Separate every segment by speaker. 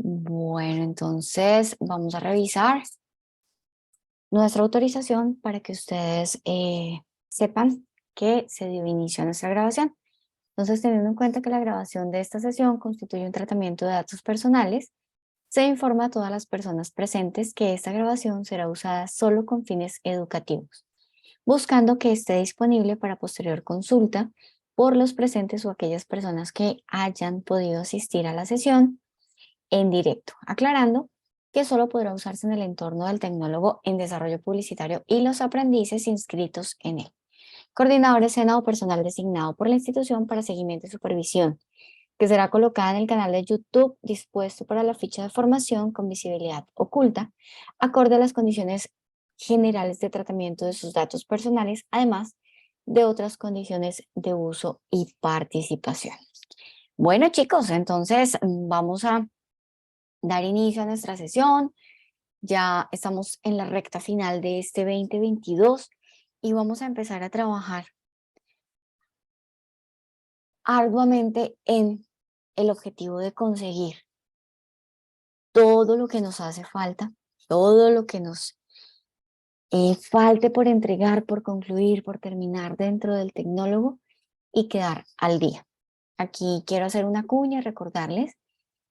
Speaker 1: Bueno, entonces vamos a revisar nuestra autorización para que ustedes sepan que se dio inicio a nuestra grabación. Entonces, teniendo en cuenta que la grabación de esta sesión constituye un tratamiento de datos personales, se informa a todas las personas presentes que esta grabación será usada solo con fines educativos, buscando que esté disponible para posterior consulta por los presentes o aquellas personas que hayan podido asistir a la sesión en directo, aclarando que solo podrá usarse en el entorno del tecnólogo en desarrollo publicitario y los aprendices inscritos en él. Coordinador escena o personal designado por la institución para seguimiento y supervisión, que será colocada en el canal de YouTube dispuesto para la ficha de formación con visibilidad oculta, acorde a las condiciones generales de tratamiento de sus datos personales, además de otras condiciones de uso y participación. Bueno, chicos, entonces vamos a dar inicio a nuestra sesión. Ya estamos en la recta final de este 2022 y vamos a empezar a trabajar arduamente en el objetivo de conseguir todo lo que nos hace falta, todo lo que nos falte por entregar, por concluir, por terminar dentro del tecnólogo y quedar al día. Aquí quiero hacer una cuña y recordarles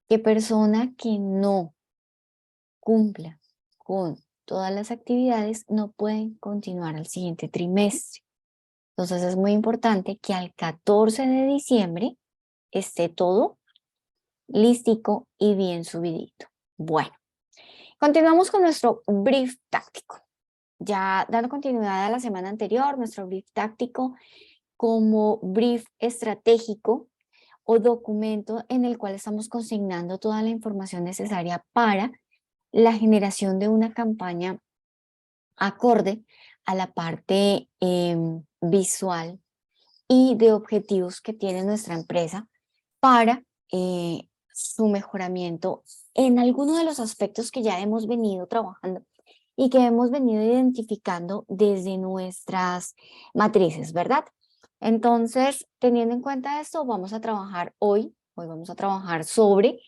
Speaker 1: que persona que no cumpla con todas las actividades no pueden continuar al siguiente trimestre. Entonces es muy importante que al 14 de diciembre esté todo lístico y bien subidito. Bueno, continuamos con nuestro brief táctico. Ya dando continuidad a la semana anterior, nuestro brief táctico como brief estratégico o documento en el cual estamos consignando toda la información necesaria para la generación de una campaña acorde a la parte visual y de objetivos que tiene nuestra empresa para su mejoramiento en alguno de los aspectos que ya hemos venido trabajando y que hemos venido identificando desde nuestras matrices, ¿verdad? Entonces, teniendo en cuenta esto, vamos a trabajar hoy vamos a trabajar sobre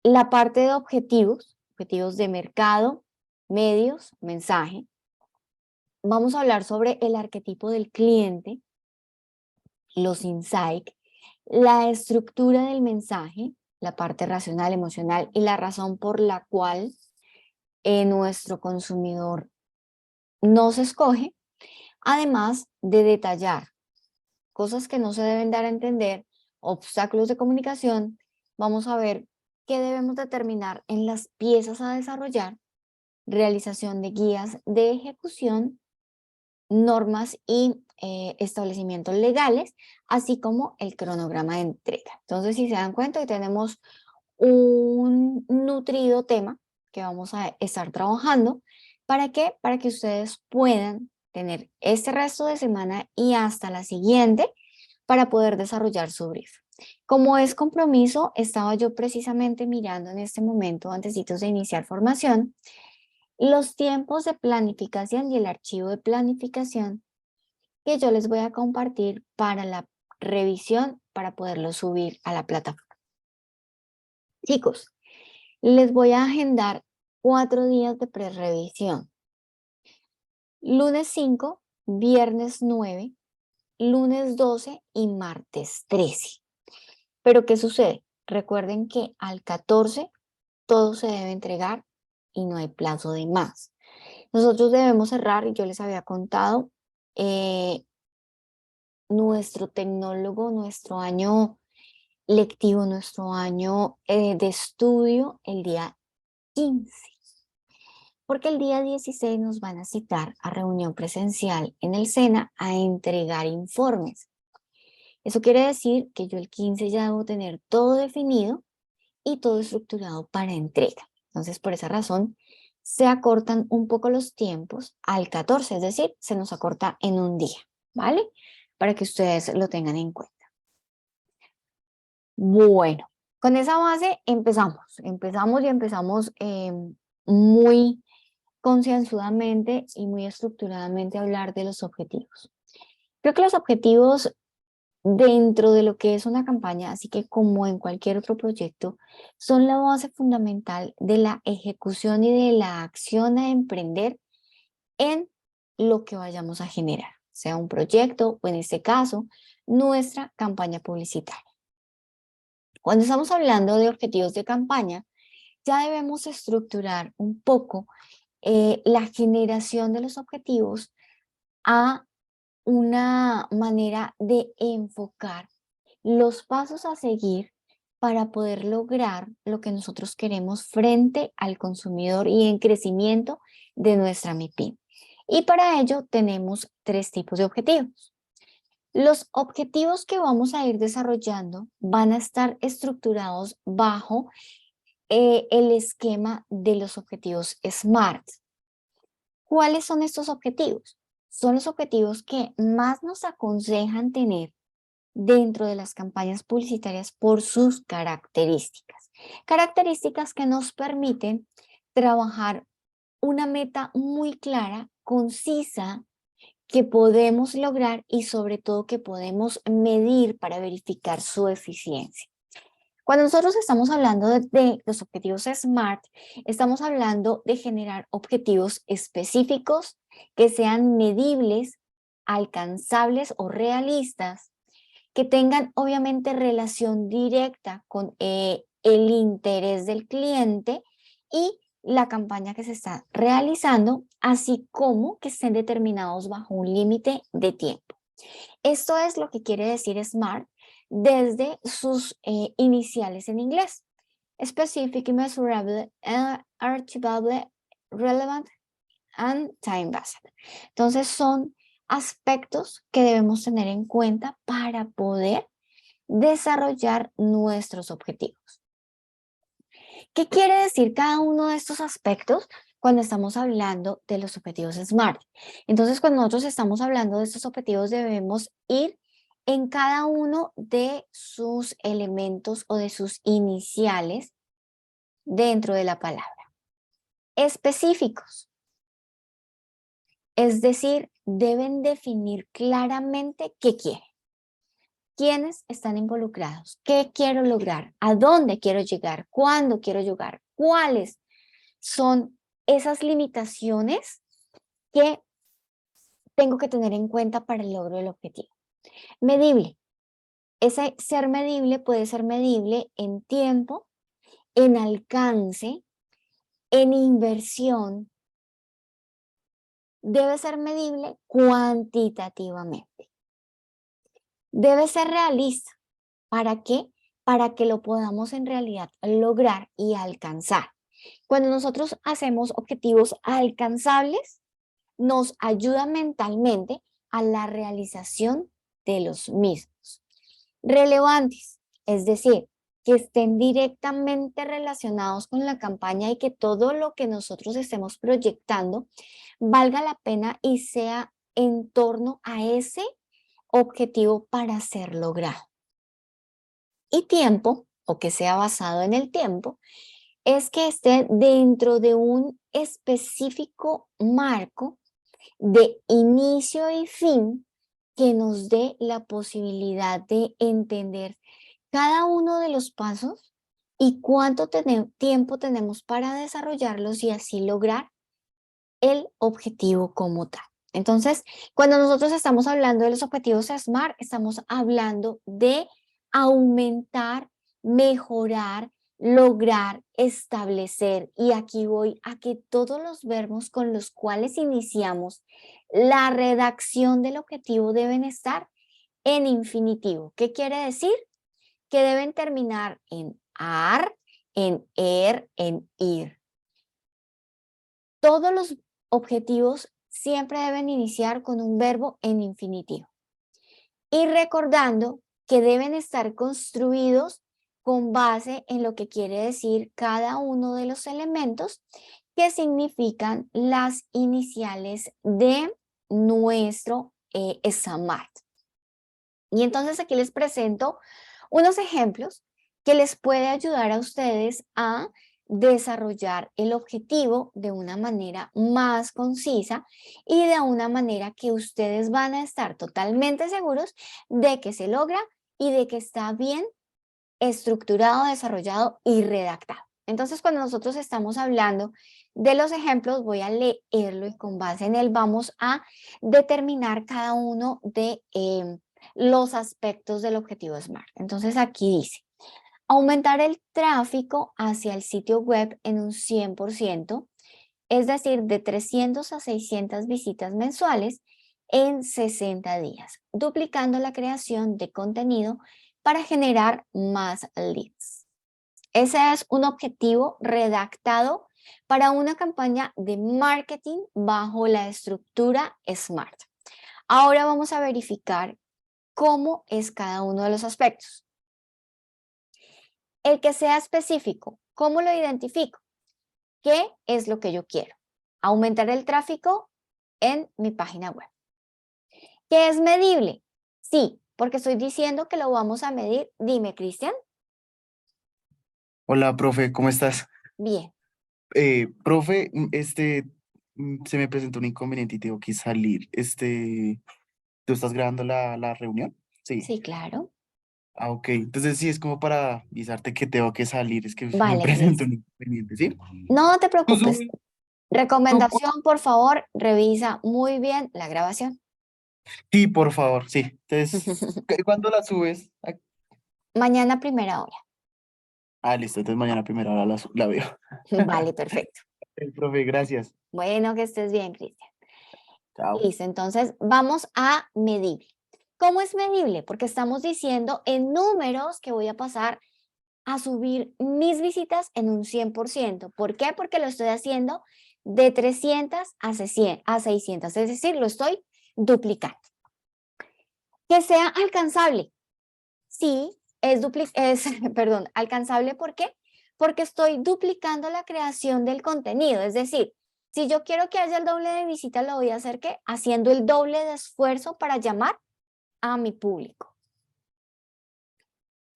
Speaker 1: la parte de objetivos, objetivos de mercado, medios, mensaje. Vamos a hablar sobre el arquetipo del cliente, los insights, la estructura del mensaje, la parte racional, emocional y la razón por la cual nuestro consumidor nos escoge, además de detallar cosas que no se deben dar a entender, obstáculos de comunicación. Vamos a ver qué debemos determinar en las piezas a desarrollar, realización de guías de ejecución, normas y establecimientos legales, así como el cronograma de entrega. Entonces, si se dan cuenta, hoy tenemos un nutrido tema que vamos a estar trabajando. ¿Para qué? Para que ustedes puedan tener este resto de semana y hasta la siguiente para poder desarrollar su brief. Como es compromiso, estaba yo precisamente mirando en este momento, antes de iniciar formación, los tiempos de planificación y el archivo de planificación que yo les voy a compartir para la revisión para poderlo subir a la plataforma. Chicos, les voy a agendar 4 días de prerevisión. Lunes 5, viernes 9, lunes 12 y martes 13. Pero ¿qué sucede? Recuerden que al 14 todo se debe entregar y no hay plazo de más. Nosotros debemos cerrar, y yo les había contado, eh, nuestro tecnólogo, nuestro año lectivo, nuestro año de estudio el día 15, porque el día 16 nos van a citar a reunión presencial en el SENA a entregar informes. Eso quiere decir que yo el 15 ya debo tener todo definido y todo estructurado para entrega. Entonces, por esa razón, se acortan un poco los tiempos al 14, es decir, se nos acorta en un día, ¿vale? Para que ustedes lo tengan en cuenta. Bueno, con esa base empezamos muy concienzudamente y muy estructuradamente a hablar de los objetivos. Creo que los objetivos dentro de lo que es una campaña, así que como en cualquier otro proyecto, son la base fundamental de la ejecución y de la acción a emprender en lo que vayamos a generar, sea un proyecto o en este caso, nuestra campaña publicitaria. Cuando estamos hablando de objetivos de campaña, ya debemos estructurar un poco la generación de los objetivos a una manera de enfocar los pasos a seguir para poder lograr lo que nosotros queremos frente al consumidor y en crecimiento de nuestra MIPYME. Y para ello tenemos tres tipos de objetivos. Los objetivos que vamos a ir desarrollando van a estar estructurados bajo el esquema de los objetivos SMART. ¿Cuáles son estos objetivos? Son los objetivos que más nos aconsejan tener dentro de las campañas publicitarias por sus características. Características que nos permiten trabajar una meta muy clara, concisa, que podemos lograr y sobre todo que podemos medir para verificar su eficiencia. Cuando nosotros estamos hablando de los objetivos SMART, estamos hablando de generar objetivos específicos que sean medibles, alcanzables o realistas, que tengan obviamente relación directa con el interés del cliente y la campaña que se está realizando, así como que estén determinados bajo un límite de tiempo. Esto es lo que quiere decir SMART desde sus iniciales en inglés. Specific, Measurable, Achievable, Relevant and Time-Based. Entonces son aspectos que debemos tener en cuenta para poder desarrollar nuestros objetivos. ¿Qué quiere decir cada uno de estos aspectos cuando estamos hablando de los objetivos SMART? Entonces, cuando nosotros estamos hablando de estos objetivos, debemos ir en cada uno de sus elementos o de sus iniciales dentro de la palabra. Específicos. Es decir, deben definir claramente qué quieren. ¿Quiénes están involucrados? ¿Qué quiero lograr? ¿A dónde quiero llegar? ¿Cuándo quiero llegar? ¿Cuáles son esas limitaciones que tengo que tener en cuenta para el logro del objetivo? Medible. Ese ser medible puede ser medible en tiempo, en alcance, en inversión. Debe ser medible cuantitativamente. Debe ser realista. ¿Para qué? Para que lo podamos en realidad lograr y alcanzar. Cuando nosotros hacemos objetivos alcanzables, nos ayuda mentalmente a la realización de los mismos. Relevantes, es decir, que estén directamente relacionados con la campaña y que todo lo que nosotros estemos proyectando valga la pena y sea en torno a ese objetivo para ser logrado. Y tiempo, o que sea basado en el tiempo, es que esté dentro de un específico marco de inicio y fin que nos dé la posibilidad de entender cada uno de los pasos y cuánto tiempo tenemos para desarrollarlos y así lograr el objetivo como tal. Entonces, cuando nosotros estamos hablando de los objetivos SMART, estamos hablando de aumentar, mejorar, lograr, establecer. Y aquí voy a que todos los verbos con los cuales iniciamos la redacción del objetivo deben estar en infinitivo. ¿Qué quiere decir? Que deben terminar en ar, en en ir. Todos los objetivos siempre deben iniciar con un verbo en infinitivo. Y recordando que deben estar construidos con base en lo que quiere decir cada uno de los elementos que significan las iniciales de nuestro SMART. Y entonces aquí les presento unos ejemplos que les puede ayudar a ustedes a desarrollar el objetivo de una manera más concisa y de una manera que ustedes van a estar totalmente seguros de que se logra y de que está bien estructurado, desarrollado y redactado. Entonces, cuando nosotros estamos hablando de los ejemplos, voy a leerlo y con base en él vamos a determinar cada uno de los aspectos del objetivo SMART. Entonces, aquí dice, aumentar el tráfico hacia el sitio web en un 100%, es decir, de 300 a 600 visitas mensuales en 60 días, duplicando la creación de contenido para generar más leads. Ese es un objetivo redactado para una campaña de marketing bajo la estructura SMART. Ahora vamos a verificar cómo es cada uno de los aspectos. El que sea específico, ¿cómo lo identifico? ¿Qué es lo que yo quiero? Aumentar el tráfico en mi página web. ¿Qué es medible? Sí, porque estoy diciendo que lo vamos a medir. Dime, Cristian.
Speaker 2: Hola, profe, ¿cómo estás?
Speaker 1: Bien.
Speaker 2: Profe, se me presentó un inconveniente y tengo que salir. ¿Tú estás grabando la reunión? Sí.
Speaker 1: Sí, claro.
Speaker 2: Ah, ok. Entonces sí, es como para avisarte que tengo que salir. Es que se me
Speaker 1: Vale,
Speaker 2: presentó
Speaker 1: Cris.
Speaker 2: un inconveniente, ¿sí?
Speaker 1: No te
Speaker 2: Tú
Speaker 1: preocupes.
Speaker 2: sube, tú pu-
Speaker 1: Recomendación, por favor, revisa muy bien la grabación.
Speaker 2: Sí, por favor, sí. Entonces, ¿cuándo la subes?
Speaker 1: Mañana a primera hora.
Speaker 2: Listo. Entonces mañana primero hora la veo.
Speaker 1: Vale, perfecto.
Speaker 2: Profe, gracias.
Speaker 1: Bueno, que estés bien, Cristian.
Speaker 2: Chao.
Speaker 1: Listo, entonces vamos a medible. ¿Cómo es medible? Porque estamos diciendo en números que voy a pasar a subir mis visitas en un 100%. ¿Por qué? Porque lo estoy haciendo de 300 a 600, es decir, lo estoy duplicando. Que sea alcanzable. Sí, perdón, alcanzable. ¿Por qué? Porque estoy duplicando la creación del contenido. Es decir, si yo quiero que haya el doble de visitas, lo voy a hacer ¿qué? Haciendo el doble de esfuerzo para llamar a mi público.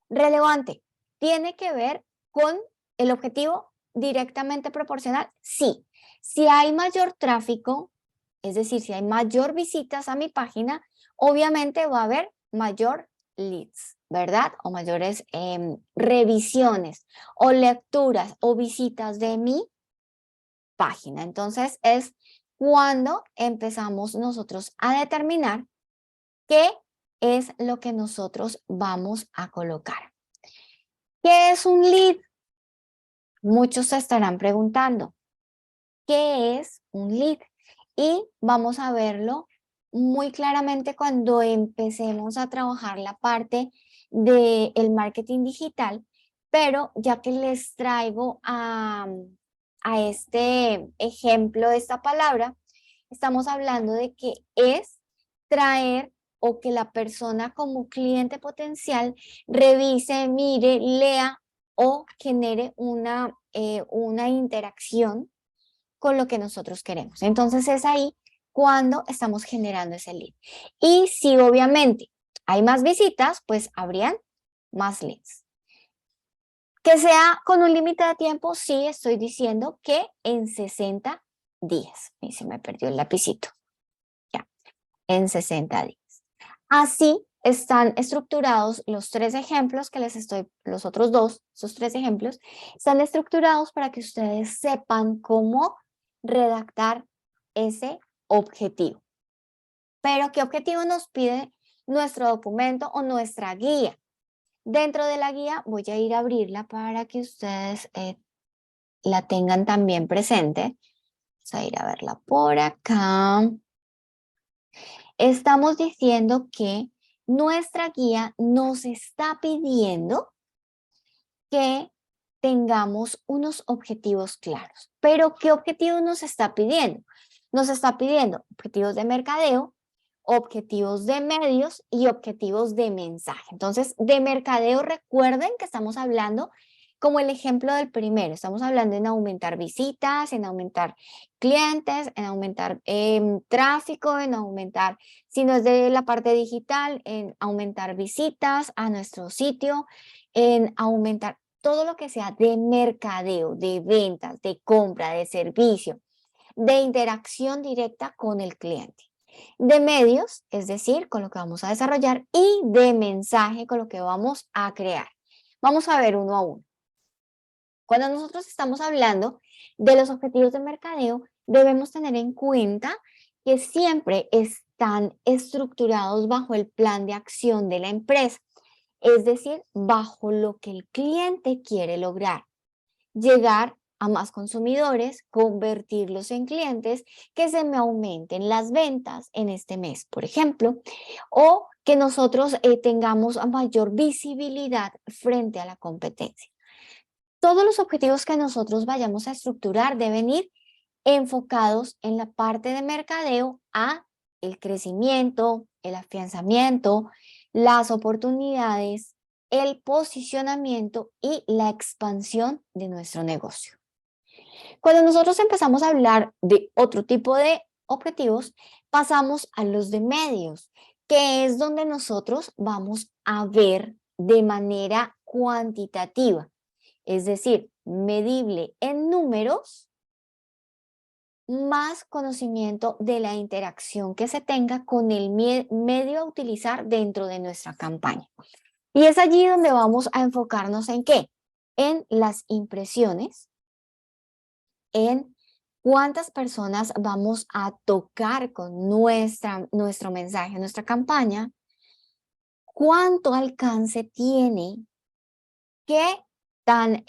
Speaker 1: Relevante. ¿Tiene que ver con el objetivo directamente proporcional? Sí. Si hay mayor tráfico, es decir, si hay mayor visitas a mi página, obviamente va a haber mayor leads, ¿verdad? O mayores revisiones o lecturas o visitas de mi página. Entonces es cuando empezamos nosotros a determinar qué es lo que nosotros vamos a colocar. ¿Qué es un lead? Muchos se estarán preguntando, ¿qué es un lead? Y vamos a verlo muy claramente cuando empecemos a trabajar la parte del marketing digital, pero ya que les traigo a este ejemplo, esta palabra, estamos hablando de que es traer o que la persona como cliente potencial revise, mire, lea o genere una interacción con lo que nosotros queremos. Entonces es ahí cuando estamos generando ese lead. Y si obviamente hay más visitas, pues habrían más leads. Que sea con un límite de tiempo, sí estoy diciendo que en 60 días. Y se me perdió el lapicito. Ya, en 60 días. Así están estructurados los tres ejemplos que les estoy, los otros dos, esos tres ejemplos, están estructurados para que ustedes sepan cómo redactar ese objetivo. Pero, ¿qué objetivo nos pide nuestro documento o nuestra guía? Dentro de la guía voy a ir a abrirla para que ustedes la tengan también presente. Vamos a ir a verla por acá. Estamos diciendo que nuestra guía nos está pidiendo que tengamos unos objetivos claros. Pero, ¿qué objetivos nos está pidiendo? Nos está pidiendo objetivos de mercadeo, objetivos de medios y objetivos de mensaje. Entonces, de mercadeo, recuerden que estamos hablando como el ejemplo del primero. Estamos hablando en aumentar visitas, en aumentar clientes, en aumentar tráfico, en aumentar, si no es de la parte digital, en aumentar visitas a nuestro sitio, en aumentar todo lo que sea de mercadeo, de ventas, de compra, de servicio, de interacción directa con el cliente. De medios, es decir, con lo que vamos a desarrollar, y de mensaje, con lo que vamos a crear. Vamos a ver uno a uno. Cuando nosotros estamos hablando de los objetivos de mercadeo, debemos tener en cuenta que siempre están estructurados bajo el plan de acción de la empresa, es decir, bajo lo que el cliente quiere lograr, llegar a más consumidores, convertirlos en clientes, que se me aumenten las ventas en este mes, por ejemplo, o que nosotros tengamos mayor visibilidad frente a la competencia. Todos los objetivos que nosotros vayamos a estructurar deben ir enfocados en la parte de mercadeo a el crecimiento, el afianzamiento, las oportunidades, el posicionamiento y la expansión de nuestro negocio. Cuando nosotros empezamos a hablar de otro tipo de objetivos, pasamos a los de medios, que es donde nosotros vamos a ver de manera cuantitativa, es decir, medible en números, más conocimiento de la interacción que se tenga con el medio a utilizar dentro de nuestra campaña. Y es allí donde vamos a enfocarnos en qué, en las impresiones, en cuántas personas vamos a tocar con nuestro mensaje, nuestra campaña, cuánto alcance tiene, qué tan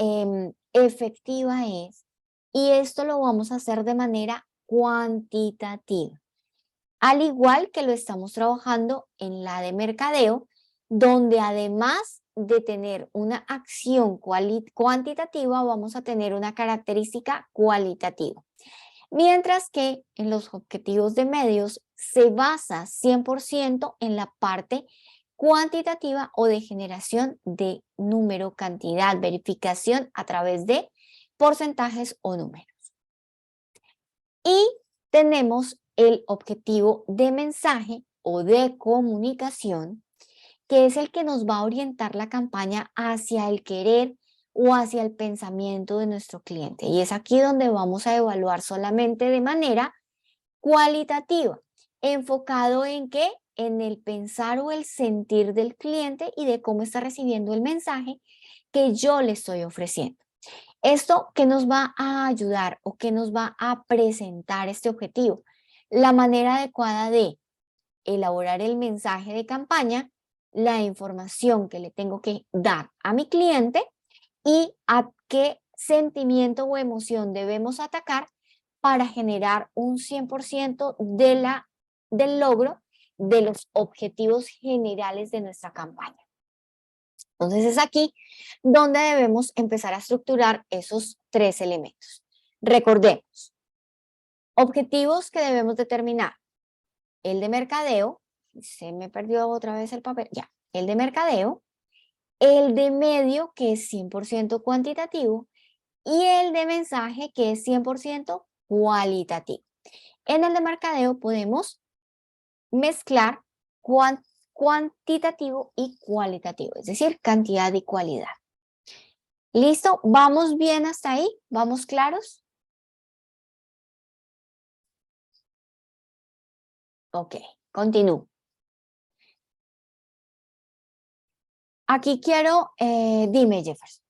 Speaker 1: efectiva es. Y esto lo vamos a hacer de manera cuantitativa, al igual que lo estamos trabajando en la de mercadeo, donde además de tener una acción cuantitativa, vamos a tener una característica cualitativa. Mientras que en los objetivos de medios se basa 100% en la parte cuantitativa o de generación de número, cantidad, verificación a través de porcentajes o números. Y tenemos el objetivo de mensaje o de comunicación, que es el que nos va a orientar la campaña hacia el querer o hacia el pensamiento de nuestro cliente. Y es aquí donde vamos a evaluar solamente de manera cualitativa, enfocado en qué, en el pensar o el sentir del cliente y de cómo está recibiendo el mensaje que yo le estoy ofreciendo. ¿Esto qué nos va a ayudar o qué nos va a presentar este objetivo? La manera adecuada de elaborar el mensaje de campaña, la información que le tengo que dar a mi cliente y a qué sentimiento o emoción debemos atacar para generar un 100% del logro de los objetivos generales de nuestra campaña. Entonces es aquí donde debemos empezar a estructurar esos tres elementos. Recordemos, objetivos que debemos determinar. El de mercadeo, se me perdió otra vez el papel, ya, el de mercadeo, el de medio, que es 100% cuantitativo, y el de mensaje, que es 100% cualitativo. En el de mercadeo podemos mezclar cuantitativo y cualitativo, es decir, cantidad y cualidad. ¿Listo? ¿Vamos bien hasta ahí? ¿Vamos claros? Ok, continúo. Aquí quiero, dime, Jefferson.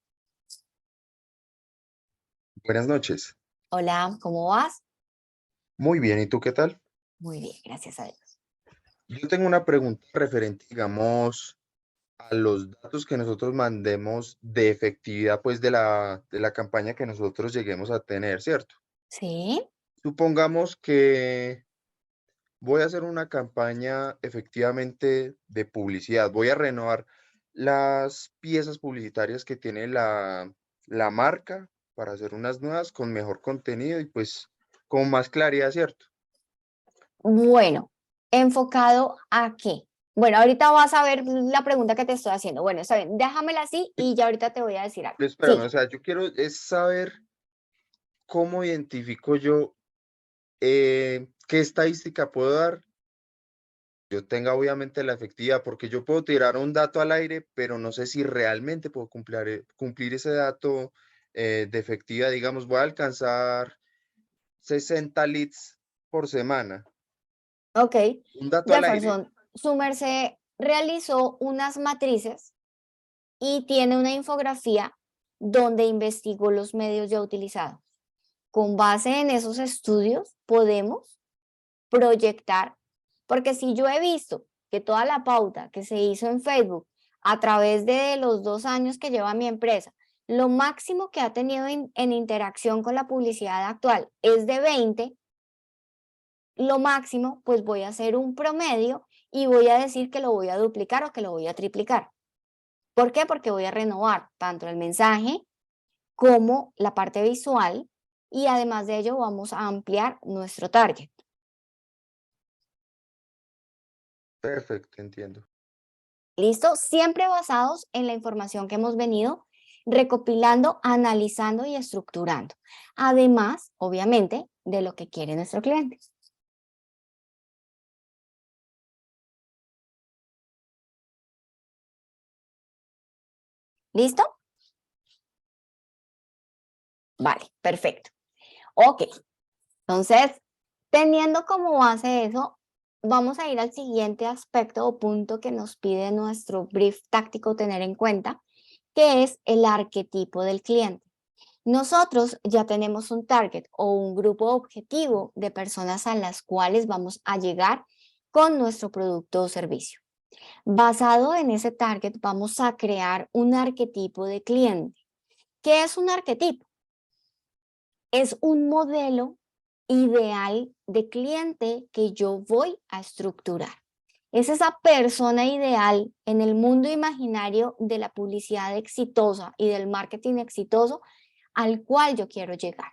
Speaker 3: Buenas noches.
Speaker 1: Hola, ¿cómo vas?
Speaker 3: Muy bien, ¿y tú qué tal?
Speaker 1: Muy bien, gracias a Dios.
Speaker 3: Yo tengo una pregunta referente, digamos, a los datos que nosotros mandemos de efectividad, pues, de la campaña que nosotros lleguemos a tener, ¿cierto?
Speaker 1: Sí,
Speaker 3: Supongamos que voy a hacer una campaña efectivamente de publicidad. Voy a renovar las piezas publicitarias que tiene la marca para hacer unas nuevas con mejor contenido y pues con más claridad, ¿cierto?
Speaker 1: bueno, enfocado a qué. Bueno, ahorita vas a ver la pregunta que te estoy haciendo. Bueno, está bien, déjamela así y ya ahorita te voy a decir algo.
Speaker 3: Pero espérame,
Speaker 1: Sí,
Speaker 3: o sea, yo quiero es saber cómo identifico yo qué estadística puedo dar yo tenga obviamente la efectividad, porque yo puedo tirar un dato al aire, pero no sé si realmente puedo cumplir ese dato de efectividad. Digamos, voy a alcanzar 60 leads por semana.
Speaker 1: Ok,
Speaker 3: Un dato al aire.
Speaker 1: Jefferson, su merced realizó unas matrices y tiene una infografía donde investigó los medios ya utilizados. Con base en esos estudios podemos proyectar, porque si yo he visto que toda la pauta que se hizo en Facebook a través de los 2 años que lleva mi empresa, lo máximo que ha tenido en interacción con la publicidad actual es de 20, lo máximo, pues voy a hacer un promedio y voy a decir que lo voy a duplicar o que lo voy a triplicar. ¿Por qué? Porque voy a renovar tanto el mensaje como la parte visual y además de ello vamos a ampliar nuestro target.
Speaker 3: Perfecto, entiendo.
Speaker 1: ¿Listo? Siempre basados en la información que hemos venido recopilando, analizando y estructurando. Además, obviamente, de lo que quiere nuestro cliente. ¿Listo? Vale, perfecto. Ok, entonces, teniendo como base eso, vamos a ir al siguiente aspecto o punto que nos pide nuestro brief táctico tener en cuenta, que es el arquetipo del cliente. Nosotros ya tenemos un target o un grupo objetivo de personas a las cuales vamos a llegar con nuestro producto o servicio. Basado en ese target, vamos a crear un arquetipo de cliente. ¿Qué es un arquetipo? Es un modelo ideal de cliente que yo voy a estructurar. Es esa persona ideal en el mundo imaginario de la publicidad exitosa y del marketing exitoso al cual yo quiero llegar.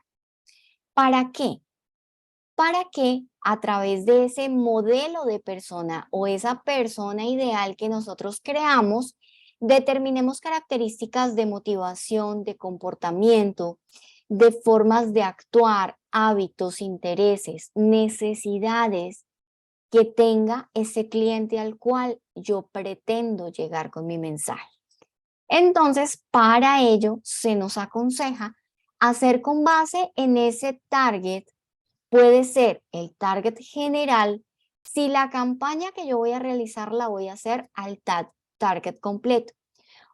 Speaker 1: ¿Para qué? Para que a través de ese modelo de persona o esa persona ideal que nosotros creamos, determinemos características de motivación, de comportamiento, de formas de actuar, hábitos, intereses, necesidades que tenga ese cliente al cual yo pretendo llegar con mi mensaje. Entonces, para ello se nos aconseja hacer con base en ese target. Puede ser el target general si la campaña que yo voy a realizar la voy a hacer al target completo.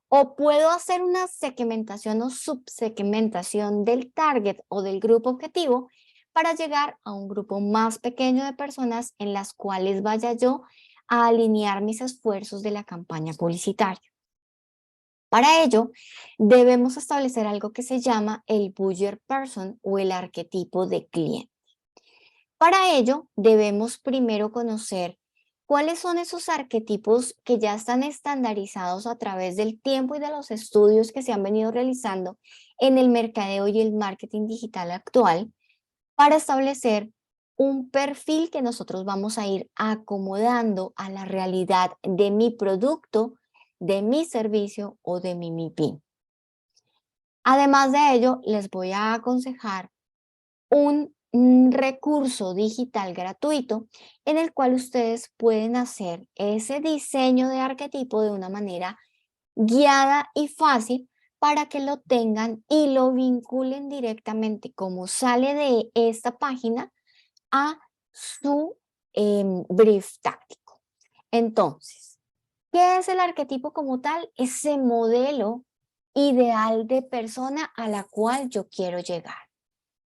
Speaker 1: O puedo hacer una segmentación o subsegmentación del target o del grupo objetivo para llegar a un grupo más pequeño de personas en las cuales vaya yo a alinear mis esfuerzos de la campaña publicitaria. Para ello, debemos establecer algo que se llama el buyer person o el arquetipo de cliente. Para ello, debemos primero conocer cuáles son esos arquetipos que ya están estandarizados a través del tiempo y de los estudios que se han venido realizando en el mercadeo y el marketing digital actual para establecer un perfil que nosotros vamos a ir acomodando a la realidad de mi producto, de mi servicio o de mi MIPIM. Además de ello, les voy a aconsejar un recurso digital gratuito en el cual ustedes pueden hacer ese diseño de arquetipo de una manera guiada y fácil para que lo tengan y lo vinculen directamente como sale de esta página a su brief táctico. Entonces, ¿qué es el arquetipo como tal? Ese modelo ideal de persona a la cual yo quiero llegar.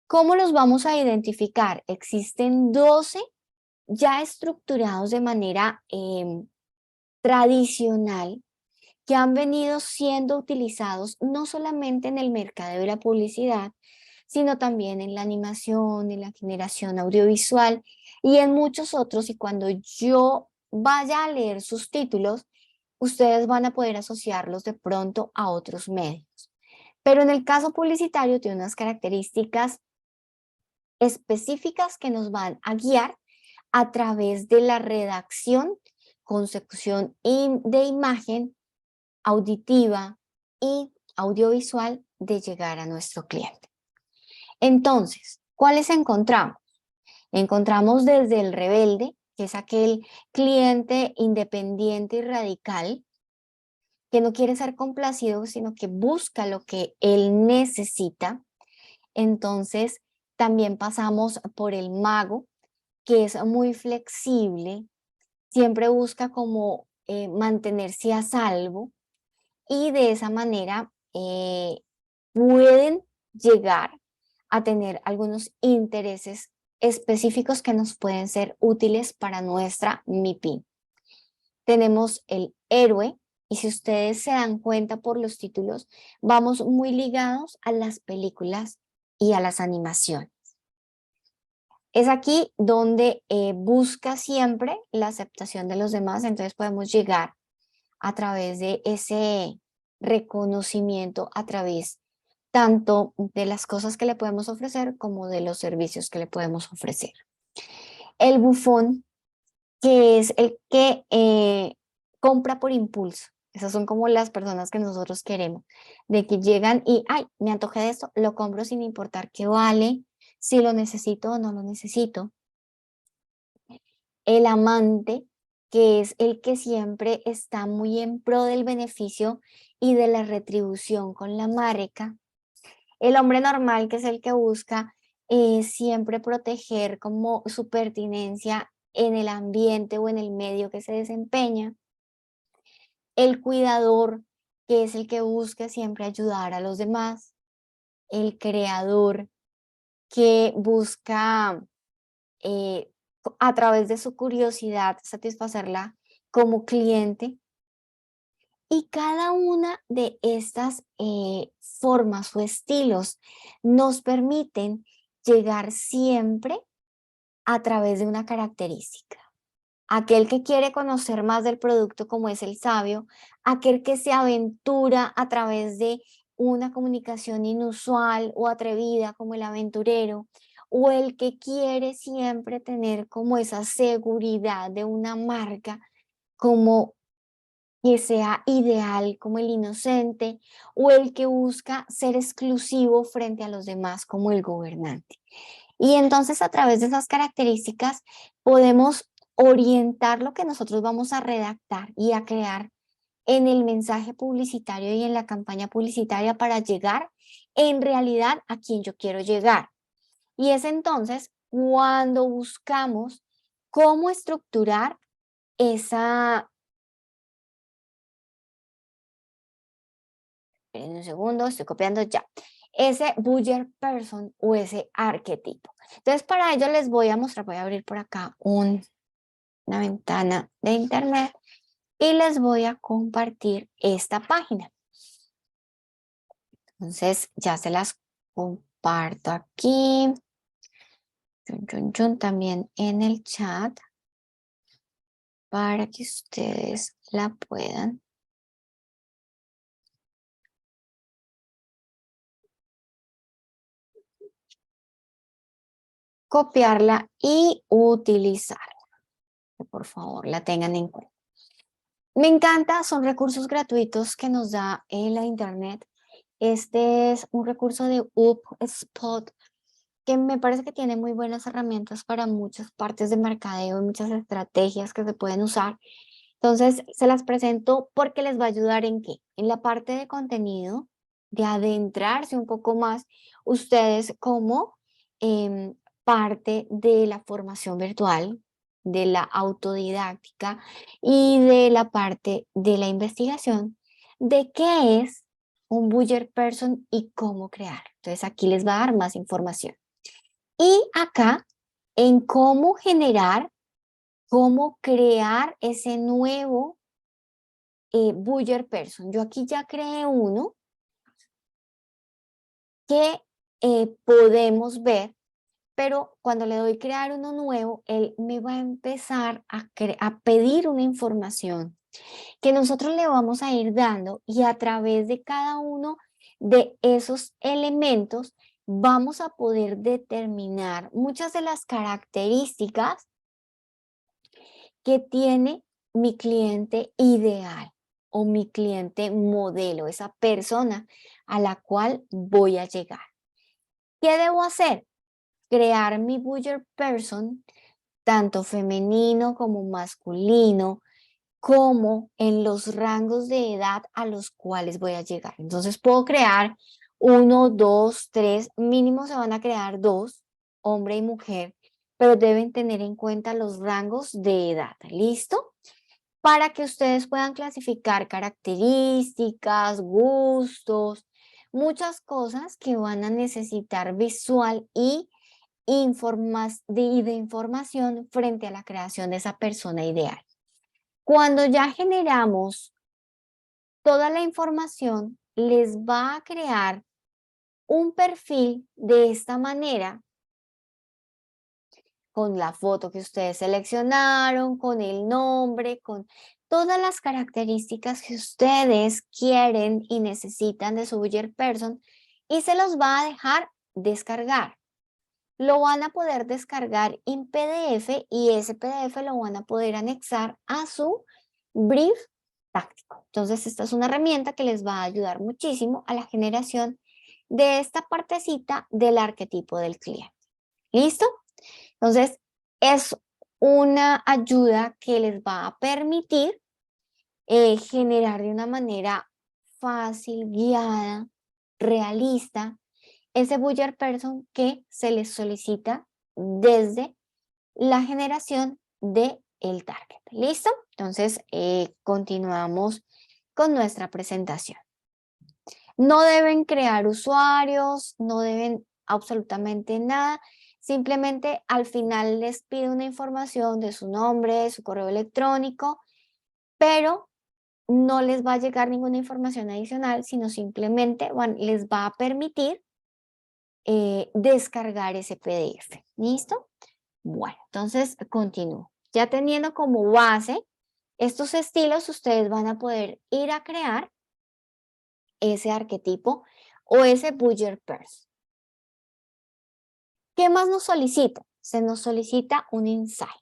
Speaker 1: ¿Cómo los vamos a identificar? Existen 12 ya estructurados de manera tradicional que han venido siendo utilizados no solamente en el mercado de la publicidad, sino también en la animación, en la generación audiovisual y en muchos otros. Y cuando yo vaya a leer sus títulos, ustedes van a poder asociarlos de pronto a otros medios. Pero en el caso publicitario tiene unas características específicas que nos van a guiar a través de la redacción, consecución de imagen auditiva y audiovisual de llegar a nuestro cliente. Entonces, ¿cuáles encontramos? Encontramos desde el rebelde, que es aquel cliente independiente y radical que no quiere ser complacido, sino que busca lo que él necesita. Entonces, también pasamos por el mago, que es muy flexible, siempre busca como mantenerse a salvo y de esa manera pueden llegar a tener algunos intereses específicos que nos pueden ser útiles para nuestra MIPYME. Tenemos el héroe, y si ustedes se dan cuenta por los títulos, vamos muy ligados a las películas y a las animaciones. Es aquí donde busca siempre la aceptación de los demás, entonces podemos llegar a través de ese reconocimiento, a través tanto de las cosas que le podemos ofrecer como de los servicios que le podemos ofrecer. El bufón, que es el que compra por impulso. Esas son como las personas que nosotros queremos, de que llegan y, ay, me antojé de esto, lo compro sin importar qué vale, si lo necesito o no lo necesito. El amante, que es el que siempre está muy en pro del beneficio y de la retribución con la marca. El hombre normal, que es el que busca siempre proteger como su pertinencia en el ambiente o en el medio que se desempeña. El cuidador, que es el que busca siempre ayudar a los demás. El creador, que busca a través de su curiosidad satisfacerla como cliente. Y cada una de estas formas o estilos nos permiten llegar siempre a través de una característica. Aquel que quiere conocer más del producto como es el sabio, aquel que se aventura a través de una comunicación inusual o atrevida como el aventurero, o el que quiere siempre tener como esa seguridad de una marca como que sea ideal como el inocente, o el que busca ser exclusivo frente a los demás como el gobernante. Y entonces a través de esas características podemos orientar lo que nosotros vamos a redactar y a crear en el mensaje publicitario y en la campaña publicitaria para llegar en realidad a quien yo quiero llegar. Y es entonces cuando buscamos cómo estructurar esa... En un segundo, estoy copiando ya. Ese buyer person o ese arquetipo. Entonces, para ello les voy a mostrar, voy a abrir por acá una ventana de internet y les voy a compartir esta página. Entonces, ya se las comparto aquí. También en el chat para que ustedes la puedan copiarla y utilizarla. Que por favor la tengan en cuenta. Me encanta, son recursos gratuitos que nos da la internet. Este es un recurso de UpSpot que me parece que tiene muy buenas herramientas para muchas partes de mercadeo y muchas estrategias que se pueden usar. Entonces, se las presento porque les va a ayudar en qué? En la parte de contenido, de adentrarse un poco más ustedes como parte de la formación virtual, de la autodidáctica y de la parte de la investigación de qué es un buyer person y cómo crear. Entonces, aquí les va a dar más información. Y acá, en cómo generar, cómo crear ese nuevo buyer person. Yo aquí ya creé uno que podemos ver, pero cuando le doy crear uno nuevo, él me va a empezar a pedir una información que nosotros le vamos a ir dando y a través de cada uno de esos elementos vamos a poder determinar muchas de las características que tiene mi cliente ideal o mi cliente modelo, esa persona a la cual voy a llegar. ¿Qué debo hacer? Crear mi buyer person tanto femenino como masculino, como en los rangos de edad a los cuales voy a llegar. Entonces puedo crear 1, 2, 3, mínimo se van a crear 2, hombre y mujer, pero deben tener en cuenta los rangos de edad. ¿Listo? Para que ustedes puedan clasificar características, gustos, muchas cosas que van a necesitar visual y de información frente a la creación de esa persona ideal. Cuando ya generamos toda la información, les va a crear un perfil de esta manera, con la foto que ustedes seleccionaron, con el nombre, con todas las características que ustedes quieren y necesitan de su buyer person, y se los va a dejar descargar. Lo van a poder descargar en PDF y ese PDF lo van a poder anexar a su brief táctico. Entonces, esta es una herramienta que les va a ayudar muchísimo a la generación de esta partecita del arquetipo del cliente. ¿Listo? Entonces, es una ayuda que les va a permitir generar de una manera fácil, guiada, realista, ese buyer person que se les solicita desde la generación de el target. ¿Listo? Entonces, continuamos con nuestra presentación. No deben crear usuarios, no deben absolutamente nada. Simplemente al final les pide una información de su nombre, su correo electrónico, pero no les va a llegar ninguna información adicional, sino simplemente les va a permitir descargar ese PDF. ¿Listo? Bueno, entonces continúo. Ya teniendo como base estos estilos, ustedes van a poder ir a crear ese arquetipo o ese buyer person. ¿Qué más nos solicita? Se nos solicita un insight.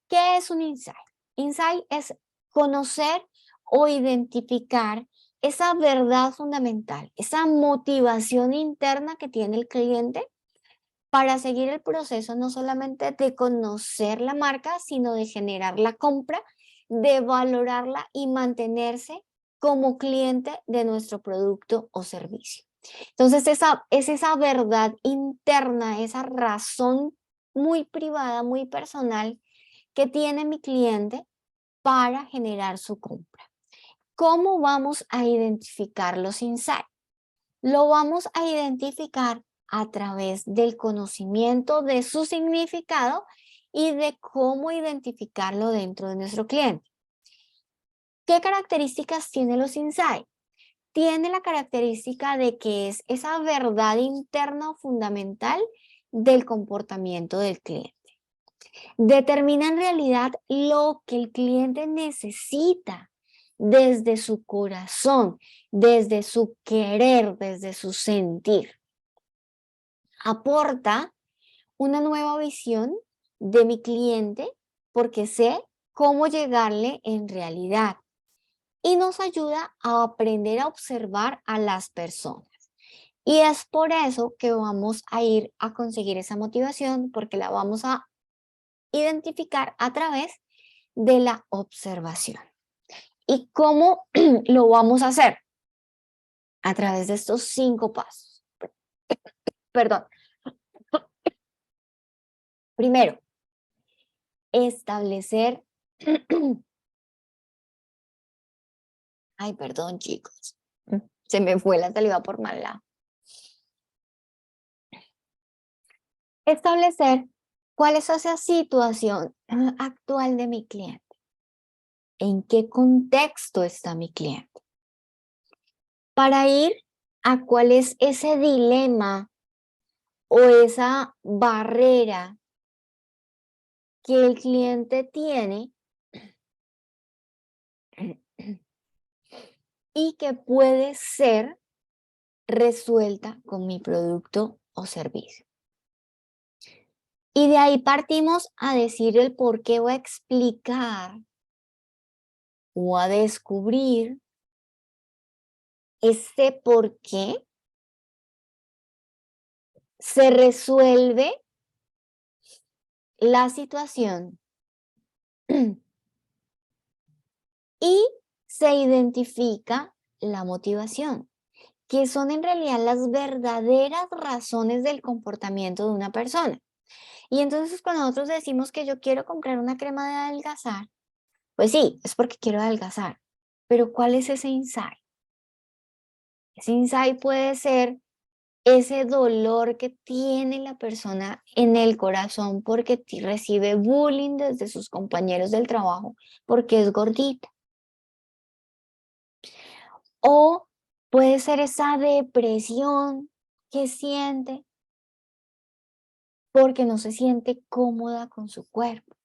Speaker 1: ¿Qué es un insight? Insight es conocer o identificar esa verdad fundamental, esa motivación interna que tiene el cliente para seguir el proceso no solamente de conocer la marca, sino de generar la compra, de valorarla y mantenerse como cliente de nuestro producto o servicio. Entonces, es esa verdad interna, esa razón muy privada, muy personal que tiene mi cliente para generar su compra. ¿Cómo vamos a identificar los insights? Lo vamos a identificar a través del conocimiento de su significado y de cómo identificarlo dentro de nuestro cliente. ¿Qué características tiene los insights? Tiene la característica de que es esa verdad interna o fundamental del comportamiento del cliente. Determina en realidad lo que el cliente necesita desde su corazón, desde su querer, desde su sentir. Aporta una nueva visión de mi cliente porque sé cómo llegarle en realidad y nos ayuda a aprender a observar a las personas. Y es por eso que vamos a ir a conseguir esa motivación porque la vamos a identificar a través de la observación. ¿Y cómo lo vamos a hacer? A través de estos 5 pasos. Perdón. Primero, establecer. Ay, perdón, chicos. Se me fue la saliva por mal lado. Establecer cuál es esa situación actual de mi cliente. ¿En qué contexto está mi cliente? Para ir a cuál es ese dilema o esa barrera que el cliente tiene y que puede ser resuelta con mi producto o servicio. Y de ahí partimos a decir el por qué o a explicar o a descubrir ese por qué se resuelve la situación y se identifica la motivación, que son en realidad las verdaderas razones del comportamiento de una persona. Y entonces cuando nosotros decimos que yo quiero comprar una crema de adelgazar, pues sí, es porque quiero adelgazar. Pero ¿cuál es ese insight? Ese insight puede ser ese dolor que tiene la persona en el corazón porque recibe bullying desde sus compañeros del trabajo porque es gordita. O puede ser esa depresión que siente porque no se siente cómoda con su cuerpo.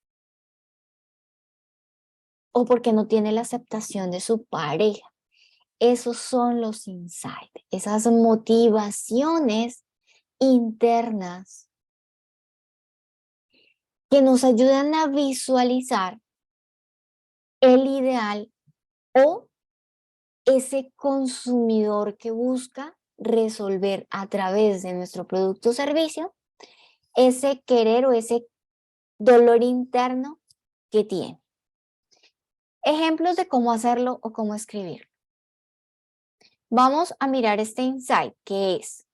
Speaker 1: O porque no tiene la aceptación de su pareja. Esos son los insights, esas motivaciones internas que nos ayudan a visualizar el ideal o ese consumidor que busca resolver a través de nuestro producto o servicio ese querer o ese dolor interno que tiene. Ejemplos de cómo hacerlo o cómo escribirlo. Vamos a mirar este insight que es: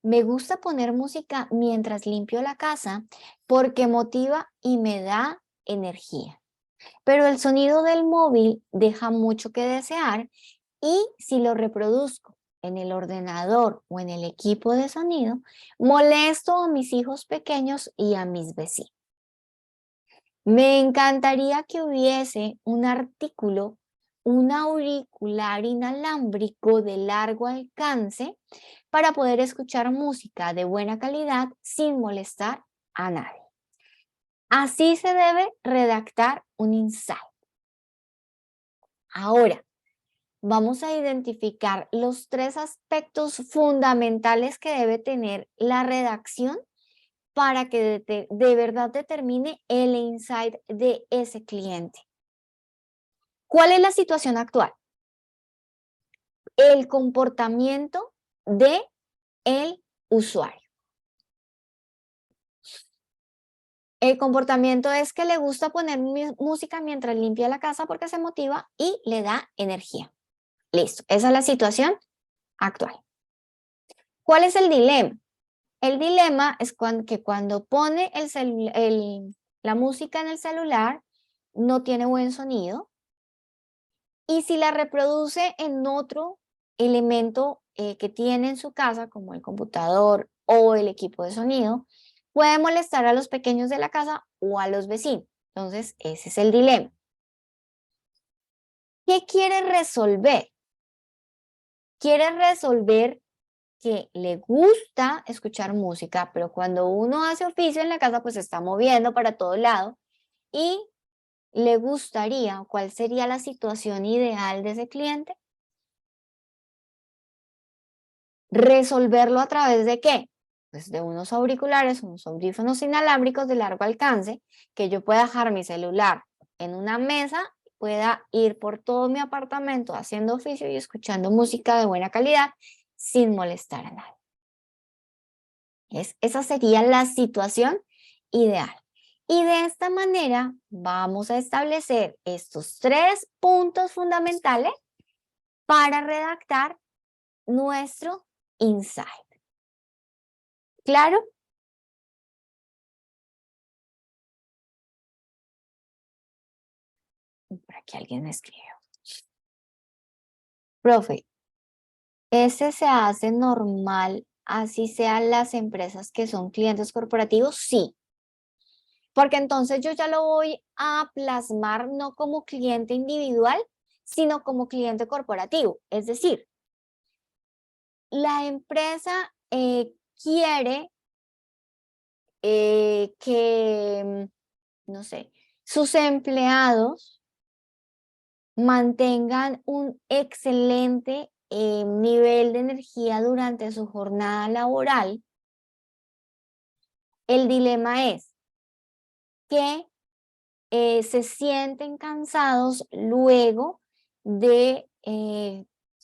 Speaker 1: me gusta poner música mientras limpio la casa porque motiva y me da energía. Pero el sonido del móvil deja mucho que desear y si lo reproduzco en el ordenador o en el equipo de sonido, molesto a mis hijos pequeños y a mis vecinos. Me encantaría que hubiese un artículo, un auricular inalámbrico de largo alcance para poder escuchar música de buena calidad sin molestar a nadie. Así se debe redactar un insight. Ahora, vamos a identificar los 3 aspectos fundamentales que debe tener la redacción para que de verdad determine el insight de ese cliente. ¿Cuál es la situación actual? El comportamiento de el usuario. El comportamiento es que le gusta poner música mientras limpia la casa porque se motiva y le da energía. Listo, esa es la situación actual. ¿Cuál es el dilema? El dilema es que cuando pone la música en el celular no tiene buen sonido y si la reproduce en otro elemento que tiene en su casa, como el computador o el equipo de sonido, puede molestar a los pequeños de la casa o a los vecinos. Entonces, ese es el dilema. ¿Qué quiere resolver? Quiere resolver que le gusta escuchar música, pero cuando uno hace oficio en la casa, pues se está moviendo para todo lado y le gustaría, ¿cuál sería la situación ideal de ese cliente? Resolverlo a través de ¿qué? Pues de unos auriculares, unos audífonos inalámbricos de largo alcance, que yo pueda dejar mi celular en una mesa, pueda ir por todo mi apartamento haciendo oficio y escuchando música de buena calidad sin molestar a nadie. Esa sería la situación ideal. Y de esta manera vamos a establecer estos 3 puntos fundamentales para redactar nuestro insight. ¿Claro? Por aquí alguien me escribió. Profe, ¿ese se hace normal así sean las empresas que son clientes corporativos? Sí, porque entonces yo ya lo voy a plasmar no como cliente individual, sino como cliente corporativo. Es decir, la empresa quiere que, no sé, sus empleados mantengan un excelente nivel de energía durante su jornada laboral. El dilema es que se sienten cansados luego de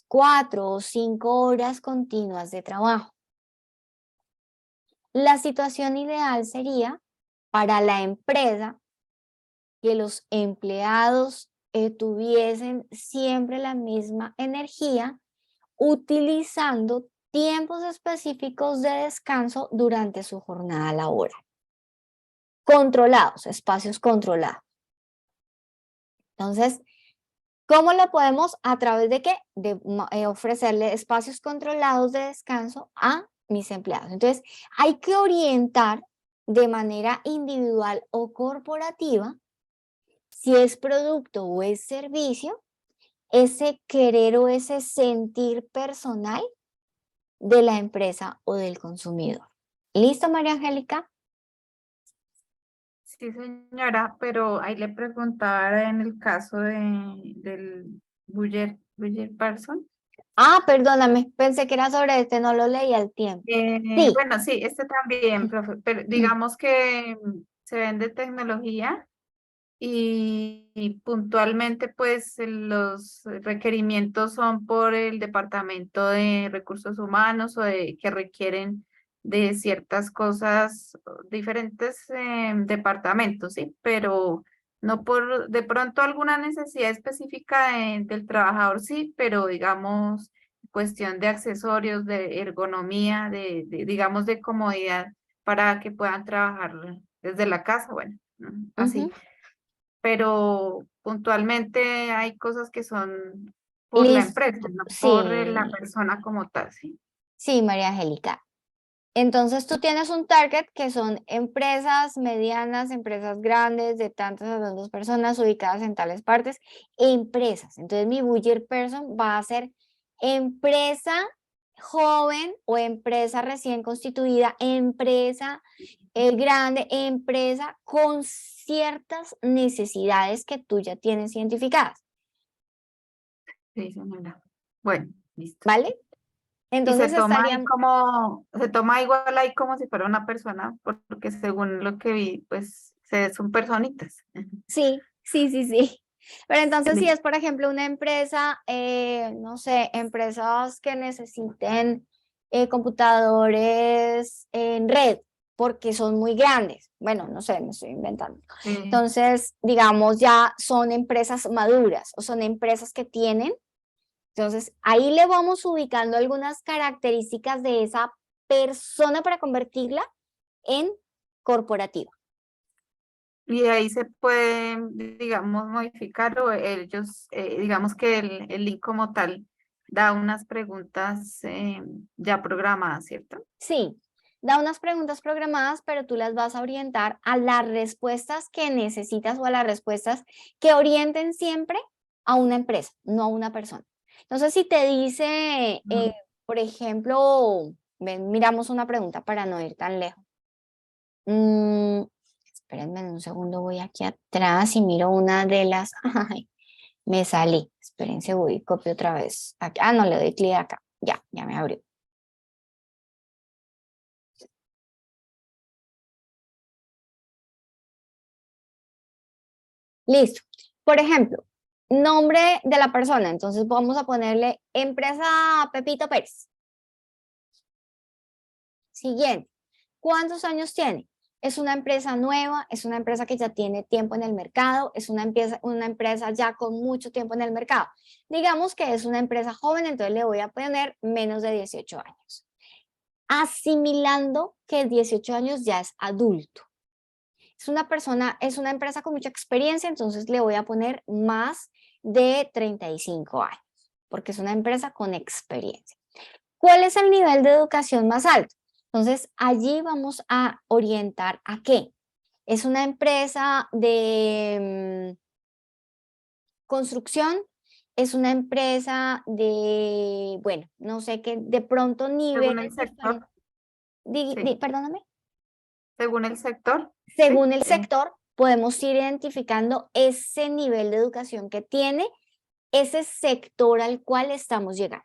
Speaker 1: 4 o 5 horas continuas de trabajo. La situación ideal sería para la empresa que los empleados tuviesen siempre la misma energía utilizando tiempos específicos de descanso durante su jornada laboral. Controlados, espacios controlados. Entonces, ¿cómo lo podemos? ¿A través de qué? De ofrecerle espacios controlados de descanso a mis empleados. Entonces, hay que orientar de manera individual o corporativa, si es producto o es servicio, ese querer o ese sentir personal de la empresa o del consumidor. ¿Listo, María Angélica?
Speaker 4: Sí, señora, pero ahí le preguntaba en el caso del Buyer Person.
Speaker 1: Ah, perdóname, pensé que era sobre este, no lo leí al tiempo. Sí.
Speaker 4: Bueno, sí, este también, profe, pero digamos que se vende tecnología y puntualmente pues los requerimientos son por el Departamento de Recursos Humanos o que requieren de ciertas cosas, diferentes departamentos, ¿sí? Pero no por de pronto alguna necesidad específica del trabajador, sí, pero digamos cuestión de accesorios, de ergonomía, digamos de comodidad para que puedan trabajar desde la casa, bueno, así.
Speaker 1: Ujú.
Speaker 4: Pero puntualmente hay cosas que son por la
Speaker 1: Listo.
Speaker 4: empresa, no por la
Speaker 1: Sí,
Speaker 4: persona como tal, ¿sí?
Speaker 1: sí, María Angélica. Entonces tú tienes un target que son empresas medianas, empresas grandes, de tantas a tantas personas ubicadas en tales partes, empresas. Entonces mi buyer person va a ser empresa joven o empresa recién constituida, empresa grande, empresa con ciertas necesidades que tú ya tienes identificadas,
Speaker 4: Sí, señora. Bueno, listo.
Speaker 1: ¿vale?
Speaker 4: Y
Speaker 1: Entonces estarían,
Speaker 4: se toma igual ahí como si fuera una persona, porque según lo que vi, pues son personitas.
Speaker 1: sí, sí, sí, sí. Pero entonces si
Speaker 4: Listo.
Speaker 1: es, por ejemplo, una empresa, no sé, empresas que necesiten computadores en red, porque son muy grandes. Bueno, no sé, me estoy inventando. Entonces, digamos, ya son empresas maduras o son empresas que tienen. Entonces, ahí le vamos ubicando algunas características de esa persona para convertirla en corporativa.
Speaker 4: Y ahí se puede, digamos, modificar o ellos, digamos que el link como tal da unas preguntas ya programadas, ¿cierto?
Speaker 1: Sí, da unas preguntas programadas, pero tú las vas a orientar a las respuestas que necesitas o a las respuestas que orienten siempre a una empresa, no a una persona. Entonces, si te dice, por ejemplo, miramos una pregunta para no ir tan lejos. Espérenme un segundo, voy aquí atrás y miro una de las. Ay, me salí. Espérense, voy y copio otra vez. Ah, no, le doy clic acá. Ya me abrió. Listo. Por ejemplo, nombre de la persona. Entonces vamos a ponerle empresa Pepito Pérez. Siguiente. ¿Cuántos años tiene? ¿Es una empresa nueva? ¿Es una empresa que ya tiene tiempo en el mercado? ¿Es una empresa ya con mucho tiempo en el mercado? Digamos que es una empresa joven, entonces le voy a poner menos de 18 años. Asimilando que 18 años ya es adulto. Es una empresa con mucha experiencia, entonces le voy a poner más de 35 años, porque es una empresa con experiencia. ¿Cuál es el nivel de educación más alto? Entonces, allí vamos a orientar a qué. Es una empresa de construcción, es una empresa de, bueno, no sé qué, de pronto
Speaker 4: Según el
Speaker 1: niveles
Speaker 4: sector,
Speaker 1: diferentes.
Speaker 4: sí.
Speaker 1: Perdóname.
Speaker 4: Según el sector,
Speaker 1: Según
Speaker 4: sí.
Speaker 1: el sector, podemos ir identificando ese nivel de educación que tiene ese sector al cual estamos llegando.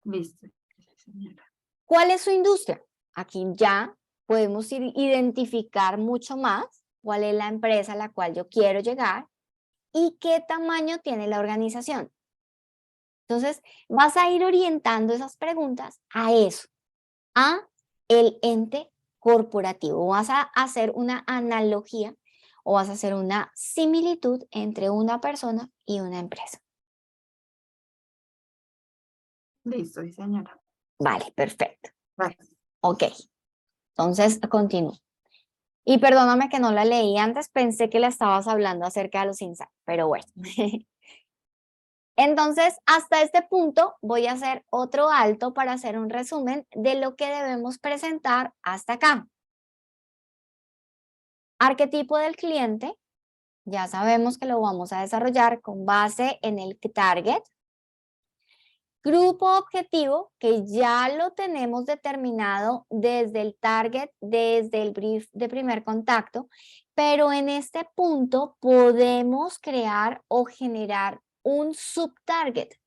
Speaker 4: Listo, señora.
Speaker 1: ¿Cuál es su industria? Aquí ya podemos identificar mucho más cuál es la empresa a la cual yo quiero llegar y qué tamaño tiene la organización. Entonces, vas a ir orientando esas preguntas a eso, a el ente corporativo. Vas a hacer una analogía o vas a hacer una similitud entre una persona y una empresa.
Speaker 4: Listo, sí, señora.
Speaker 1: Vale, perfecto.
Speaker 4: Vale.
Speaker 1: Ok, entonces continúo. Y perdóname que no la leí antes, pensé que la estabas hablando acerca de los insights, pero bueno. Entonces, hasta este punto voy a hacer otro alto para hacer un resumen de lo que debemos presentar hasta acá. Arquetipo del cliente, ya sabemos que lo vamos a desarrollar con base en el target. Grupo objetivo, que ya lo tenemos determinado desde el target, desde el brief de primer contacto, pero en este punto podemos crear o generar un subtarget,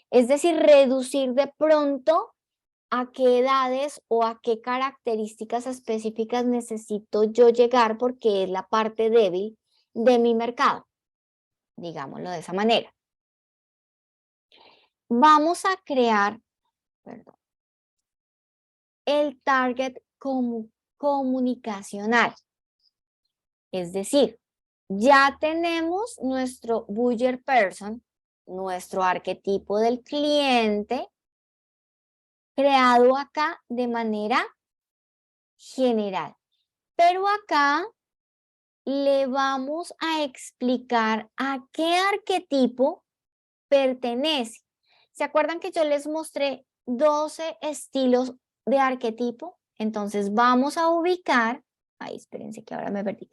Speaker 1: es decir, reducir de pronto a qué edades o a qué características específicas necesito yo llegar porque es la parte débil de mi mercado, digámoslo de esa manera. Vamos a crear, perdón, el target comunicacional. Es decir, ya tenemos nuestro buyer person, nuestro arquetipo del cliente, creado acá de manera general. Pero acá le vamos a explicar a qué arquetipo pertenece. ¿Se acuerdan que yo les mostré 12 estilos de arquetipo? Entonces vamos a ubicar, ay, espérense que ahora me perdí.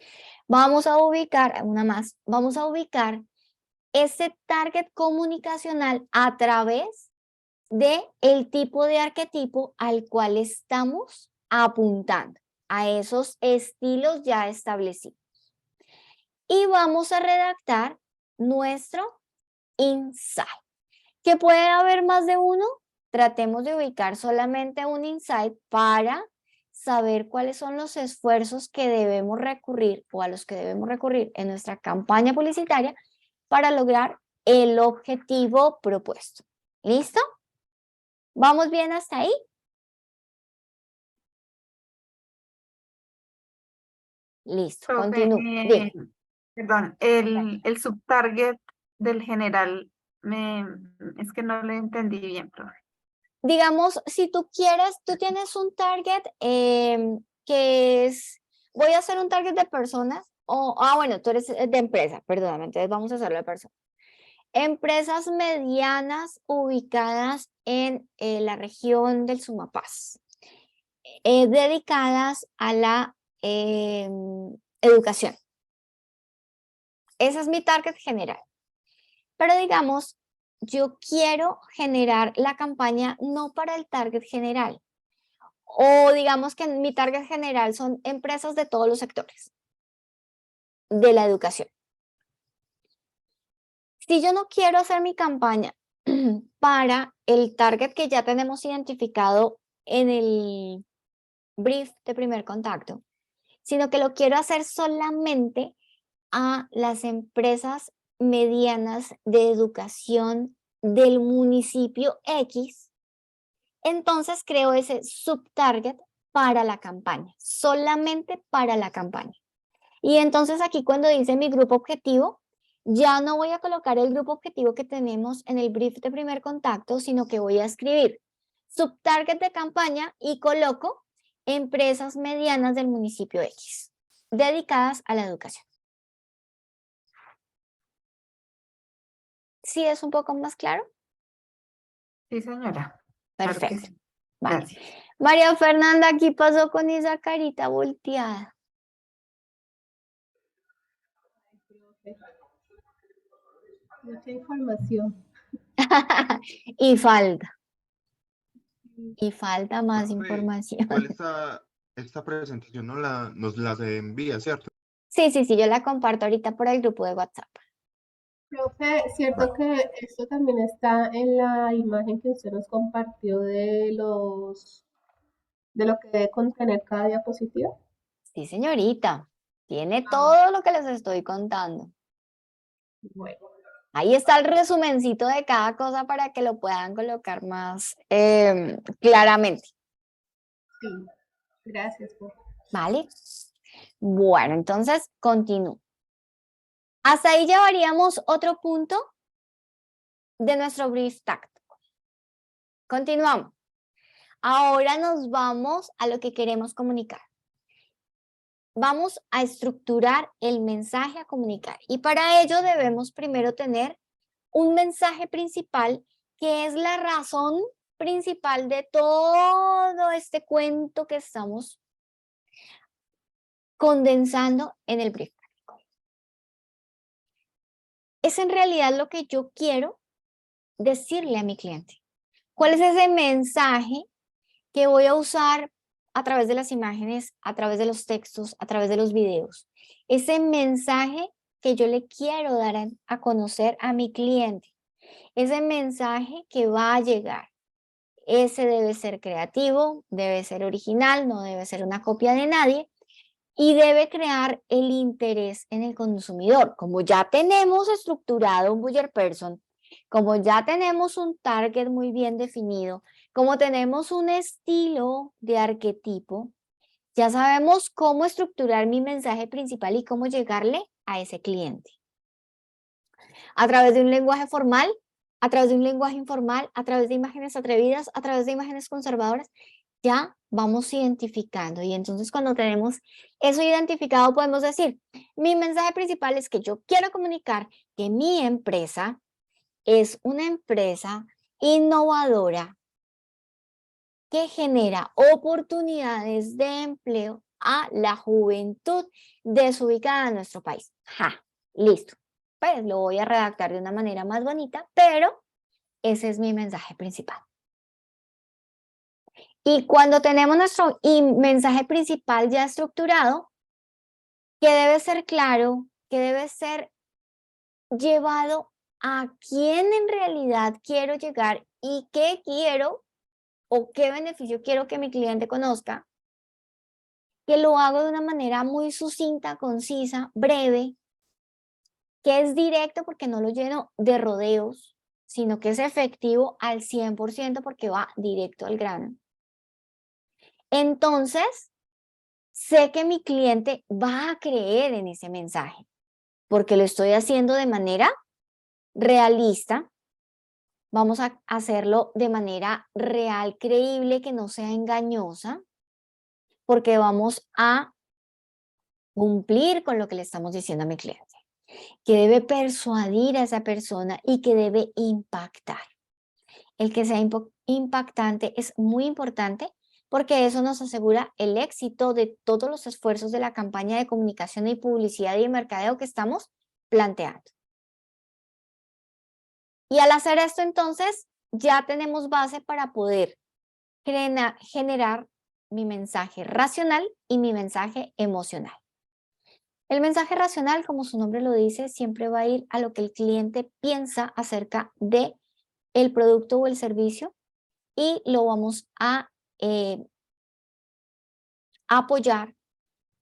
Speaker 1: Vamos a ubicar, una más, vamos a ubicar ese target comunicacional a través de el tipo de arquetipo al cual estamos apuntando, a esos estilos ya establecidos. Y vamos a redactar nuestro insight. ¿Que puede haber más de uno? Tratemos de ubicar solamente un insight para saber cuáles son los esfuerzos que debemos recurrir o a los que debemos recurrir en nuestra campaña publicitaria para lograr el objetivo propuesto. ¿Listo? ¿Vamos bien hasta ahí? Listo,
Speaker 4: Profe,
Speaker 1: continúo. Dime.
Speaker 4: perdón, el subtarget del general, es que no lo entendí bien, profe.
Speaker 1: Digamos, si tú quieres, tú tienes un target que es, voy a hacer un target de personas, bueno, tú eres de empresa, perdóname, entonces vamos a hacerlo de personas. Empresas medianas ubicadas en la región del Sumapaz, dedicadas a la educación. Ese es mi target general. Pero digamos, yo quiero generar la campaña no para el target general. O digamos que mi target general son empresas de todos los sectores de la educación. Si yo no quiero hacer mi campaña para el target que ya tenemos identificado en el brief de primer contacto, sino que lo quiero hacer solamente a las empresas medianas de educación del municipio X, entonces creo ese subtarget para la campaña, solamente para la campaña. Y entonces aquí cuando dice mi grupo objetivo, ya no voy a colocar el grupo objetivo que tenemos en el brief de primer contacto, sino que voy a escribir subtarget de campaña y coloco empresas medianas del municipio X, dedicadas a la educación. ¿Sí es un poco más claro?
Speaker 4: Sí, señora. Claro que
Speaker 1: Perfecto.
Speaker 4: sí.
Speaker 1: Vale.
Speaker 4: Gracias.
Speaker 1: María Fernanda, ¿qué pasó con esa carita volteada?
Speaker 5: Mucha información.
Speaker 1: Y falta más
Speaker 3: Profe,
Speaker 1: información.
Speaker 3: igual esta presentación nos la envía, ¿cierto?
Speaker 1: Sí, yo la comparto ahorita por el grupo de WhatsApp.
Speaker 5: Profe, ¿cierto que esto también está en la imagen que usted nos compartió de lo que debe contener cada diapositiva?
Speaker 1: Sí, señorita. Tiene todo lo que les estoy contando.
Speaker 5: Bueno,
Speaker 1: Ahí está el resumencito de cada cosa para que lo puedan colocar más claramente.
Speaker 5: sí, gracias, profe.
Speaker 1: ¿Vale? Bueno, entonces continúo. Hasta ahí llevaríamos otro punto de nuestro brief táctico. Continuamos. Ahora nos vamos a lo que queremos comunicar. Vamos a estructurar el mensaje a comunicar y para ello debemos primero tener un mensaje principal que es la razón principal de todo este cuento que estamos condensando en el brief. Es en realidad lo que yo quiero decirle a mi cliente. ¿Cuál es ese mensaje que voy a usar a través de las imágenes, a través de los textos, a través de los videos? Ese mensaje que yo le quiero dar a conocer a mi cliente. Ese mensaje que va a llegar. Ese debe ser creativo, debe ser original, no debe ser una copia de nadie y debe crear el interés en el consumidor. Como ya tenemos estructurado un buyer person, como ya tenemos un target muy bien definido, como tenemos un estilo de arquetipo, ya sabemos cómo estructurar mi mensaje principal y cómo llegarle a ese cliente. A través de un lenguaje formal, a través de un lenguaje informal, a través de imágenes atrevidas, a través de imágenes conservadoras, ya vamos identificando. Y entonces cuando tenemos eso identificado podemos decir, mi mensaje principal es que yo quiero comunicar que mi empresa es una empresa innovadora que genera oportunidades de empleo a la juventud desubicada en nuestro país. ¡Ja! Listo. Pues lo voy a redactar de una manera más bonita, pero ese es mi mensaje principal. Y cuando tenemos nuestro mensaje principal ya estructurado, que debe ser claro, que debe ser llevado a quién en realidad quiero llegar y qué quiero o qué beneficio quiero que mi cliente conozca, que lo hago de una manera muy sucinta, concisa, breve, que es directo porque no lo lleno de rodeos, sino que es efectivo al 100% porque va directo al grano. Entonces, sé que mi cliente va a creer en ese mensaje porque lo estoy haciendo de manera realista. Vamos a hacerlo de manera real, creíble, que no sea engañosa, porque vamos a cumplir con lo que le estamos diciendo a mi cliente, que debe persuadir a esa persona y que debe impactar. El que sea impactante es muy importante porque eso nos asegura el éxito de todos los esfuerzos de la campaña de comunicación y publicidad y de mercadeo que estamos planteando. Y al hacer esto, entonces, ya tenemos base para poder generar mi mensaje racional y mi mensaje emocional. El mensaje racional, como su nombre lo dice, siempre va a ir a lo que el cliente piensa acerca de el producto o el servicio y lo vamos a apoyar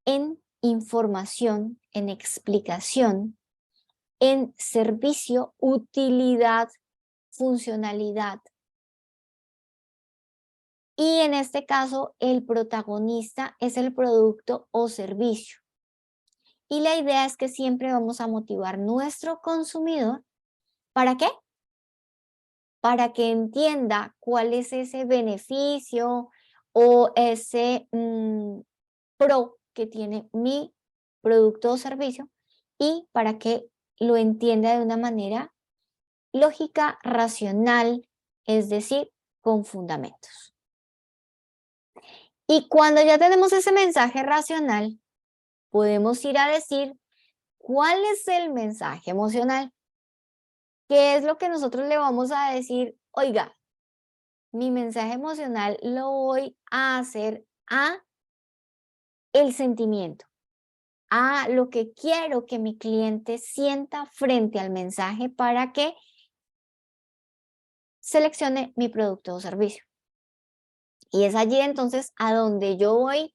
Speaker 1: en información, en explicación, en servicio, utilidad, funcionalidad. Y en este caso, el protagonista es el producto o servicio. Y la idea es que siempre vamos a motivar a nuestro consumidor. ¿Para qué? Para que entienda cuál es ese beneficio o ese pro que tiene mi producto o servicio y para que lo entienda de una manera lógica, racional, es decir, con fundamentos. Y cuando ya tenemos ese mensaje racional, podemos ir a decir cuál es el mensaje emocional. ¿Qué es lo que nosotros le vamos a decir? Oiga, mi mensaje emocional lo voy a hacer a el sentimiento, a lo que quiero que mi cliente sienta frente al mensaje para que seleccione mi producto o servicio. Y es allí entonces a donde yo voy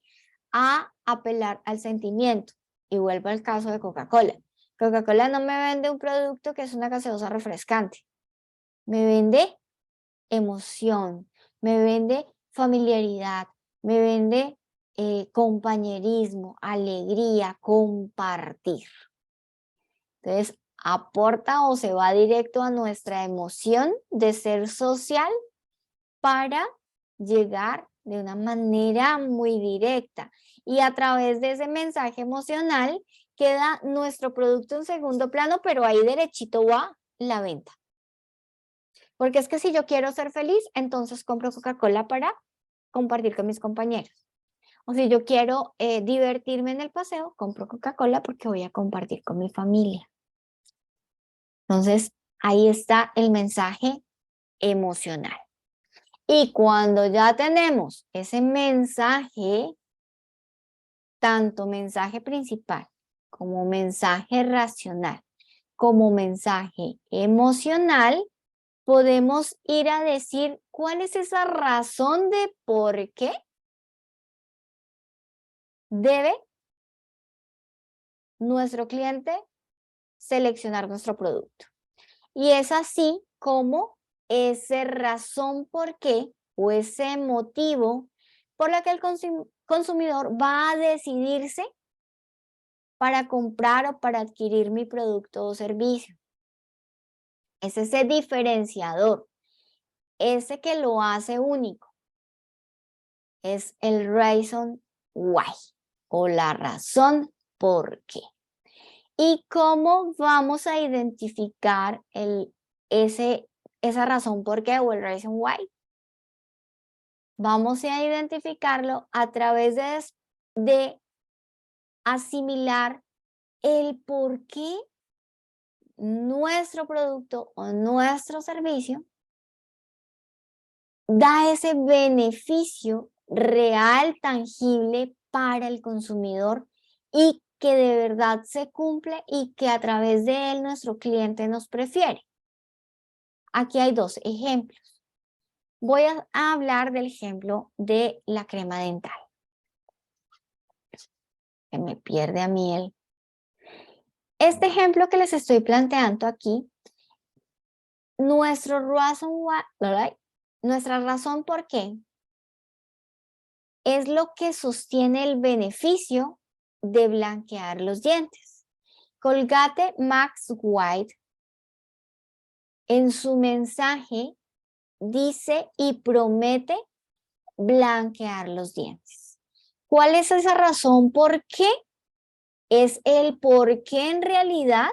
Speaker 1: a apelar al sentimiento. Y vuelvo al caso de Coca-Cola. Coca-Cola no me vende un producto que es una gaseosa refrescante. Me vende emoción, me vende familiaridad, me vende compañerismo, alegría, compartir. Entonces, aporta o se va directo a nuestra emoción de ser social para llegar de una manera muy directa. Y a través de ese mensaje emocional queda nuestro producto en segundo plano, pero ahí derechito va la venta. Porque es que si yo quiero ser feliz, entonces compro Coca-Cola para compartir con mis compañeros. O si yo quiero divertirme en el paseo, compro Coca-Cola porque voy a compartir con mi familia. Entonces, ahí está el mensaje emocional. Y cuando ya tenemos ese mensaje, tanto mensaje principal como mensaje racional, como mensaje emocional, podemos ir a decir cuál es esa razón de por qué debe nuestro cliente seleccionar nuestro producto. Y es así como esa razón por qué o ese motivo por la que el consumidor va a decidirse para comprar o para adquirir mi producto o servicio. Es ese diferenciador, ese que lo hace único. Es el reason why o la razón por qué. ¿Y cómo vamos a identificar esa razón por qué o el reason why? Vamos a identificarlo a través de asimilar el por qué nuestro producto o nuestro servicio da ese beneficio real, tangible para el consumidor y que de verdad se cumple y que a través de él nuestro cliente nos prefiere. Aquí hay dos ejemplos. Voy a hablar del ejemplo de la crema dental. Que me pierde a mí Este ejemplo que les estoy planteando aquí, nuestra razón por qué es lo que sostiene el beneficio de blanquear los dientes. Colgate Max White en su mensaje dice y promete blanquear los dientes. ¿Cuál es esa razón por qué? Es el por qué en realidad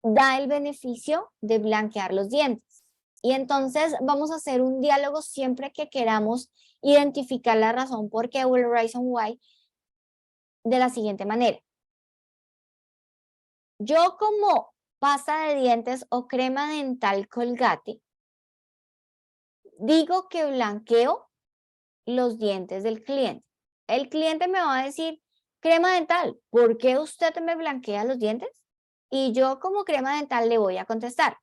Speaker 1: da el beneficio de blanquear los dientes. Y entonces vamos a hacer un diálogo siempre que queramos identificar la razón por qué o el reason why de la siguiente manera. Yo como pasta de dientes o crema dental Colgate, digo que blanqueo los dientes del cliente. El cliente me va a decir, crema dental, ¿por qué usted me blanquea los dientes? Y yo como crema dental le voy a contestar,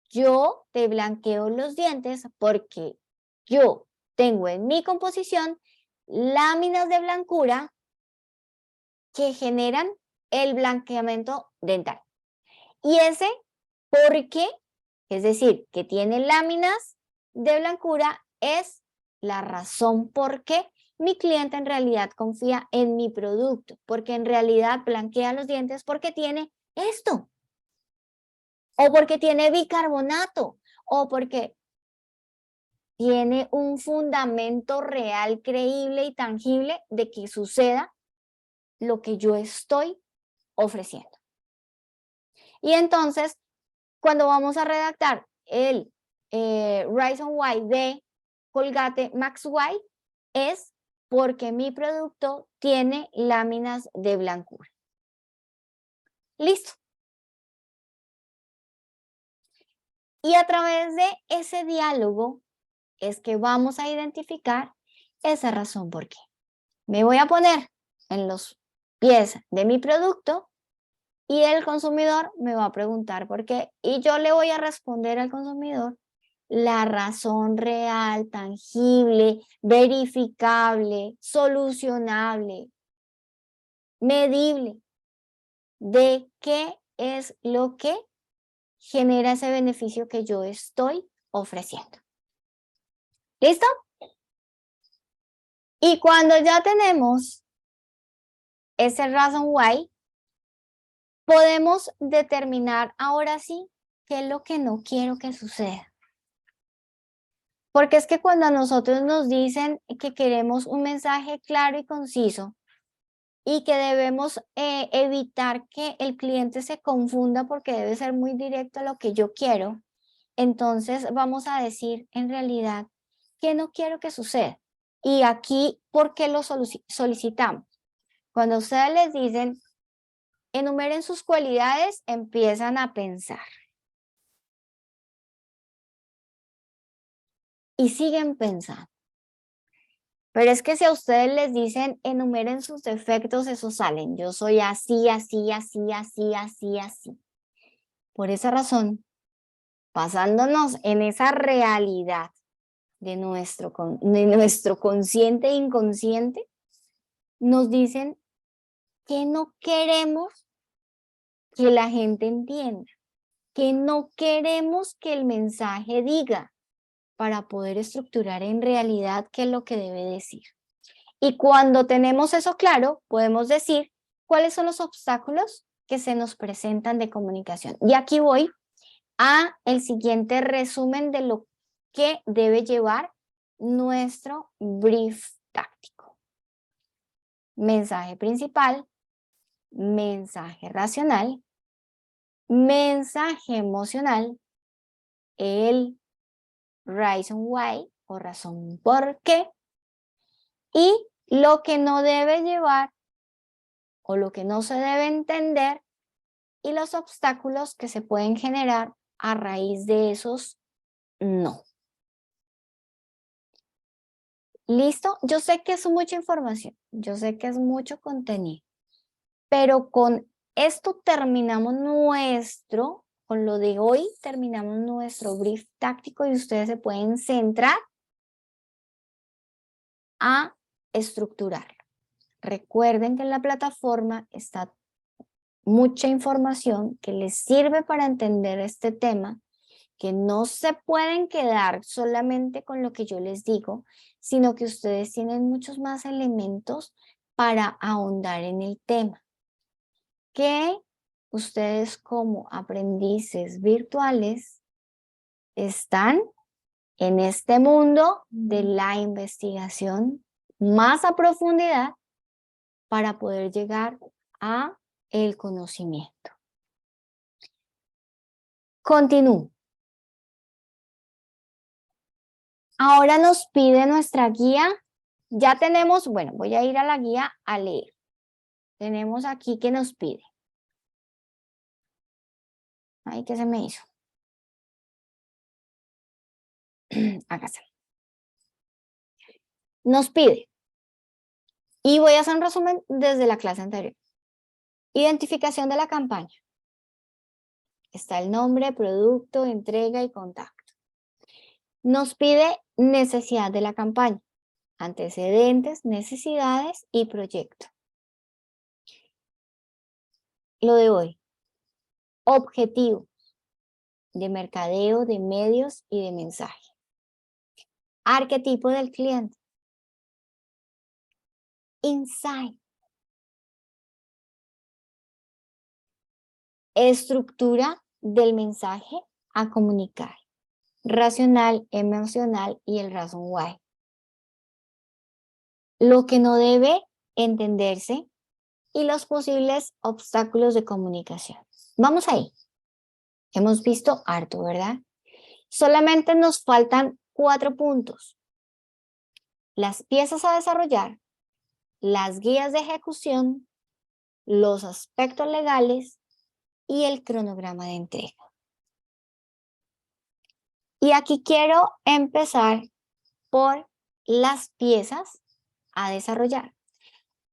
Speaker 1: yo te blanqueo los dientes porque yo tengo en mi composición láminas de blancura que generan el blanqueamiento dental. Y ese por qué, es decir, que tiene láminas de blancura, es la razón por qué mi cliente en realidad confía en mi producto, porque en realidad blanquea los dientes porque tiene esto, o porque tiene bicarbonato, o porque tiene un fundamento real, creíble y tangible de que suceda lo que yo estoy ofreciendo. Y entonces, cuando vamos a redactar el Reason Why de Colgate Max White, es porque mi producto tiene láminas de blancura. Listo. Y a través de ese diálogo es que vamos a identificar esa razón por qué. Me voy a poner en los pies de mi producto y el consumidor me va a preguntar por qué. Y yo le voy a responder al consumidor la razón real, tangible, verificable, solucionable, medible de qué es lo que genera ese beneficio que yo estoy ofreciendo. ¿Listo? Y cuando ya tenemos ese reason why, podemos determinar ahora sí qué es lo que no quiero que suceda. Porque es que cuando a nosotros nos dicen que queremos un mensaje claro y conciso y que debemos evitar que el cliente se confunda porque debe ser muy directo a lo que yo quiero, entonces vamos a decir en realidad qué no quiero que suceda. Y aquí, ¿por qué lo solicitamos? Cuando ustedes les dicen, enumeren sus cualidades, empiezan a pensar. Y siguen pensando. Pero es que si a ustedes les dicen, enumeren sus defectos, eso salen. Yo soy así, así, así, así, así, así. Por esa razón, basándonos en esa realidad de nuestro consciente e inconsciente, nos dicen que no queremos que la gente entienda, que no queremos que el mensaje diga para poder estructurar en realidad qué es lo que debe decir. Y cuando tenemos eso claro, podemos decir cuáles son los obstáculos que se nos presentan de comunicación. Y aquí voy a el siguiente resumen de lo que debe llevar nuestro brief táctico. Mensaje principal, mensaje racional, mensaje emocional, el reason why o razón por qué, y lo que no debe llevar o lo que no se debe entender y los obstáculos que se pueden generar a raíz de esos no. ¿Listo? Yo sé que es mucha información, yo sé que es mucho contenido, pero con esto terminamos con lo de hoy terminamos nuestro brief táctico y ustedes se pueden centrar a estructurarlo. Recuerden que en la plataforma está mucha información que les sirve para entender este tema, que no se pueden quedar solamente con lo que yo les digo, sino que ustedes tienen muchos más elementos para ahondar en el tema, que ustedes como aprendices virtuales están en este mundo de la investigación más a profundidad para poder llegar a el conocimiento. Continúo. Ahora nos pide nuestra guía. Ya tenemos, bueno, voy a ir a la guía a leer. Tenemos aquí que nos pide. Ay, ¿qué se me hizo? Acá está. Nos pide. Y voy a hacer un resumen desde la clase anterior. Identificación de la campaña. Está el nombre, producto, entrega y contacto. Nos pide necesidad de la campaña. Antecedentes, necesidades y proyecto. Lo de hoy. Objetivo de mercadeo, de medios y de mensaje. Arquetipo del cliente. Insight. Estructura del mensaje a comunicar. Racional, emocional y el reason why. Lo que no debe entenderse y los posibles obstáculos de comunicación. Vamos ahí. Hemos visto harto, ¿verdad? Solamente nos faltan 4 puntos. Las piezas a desarrollar, las guías de ejecución, los aspectos legales y el cronograma de entrega. Y aquí quiero empezar por las piezas a desarrollar.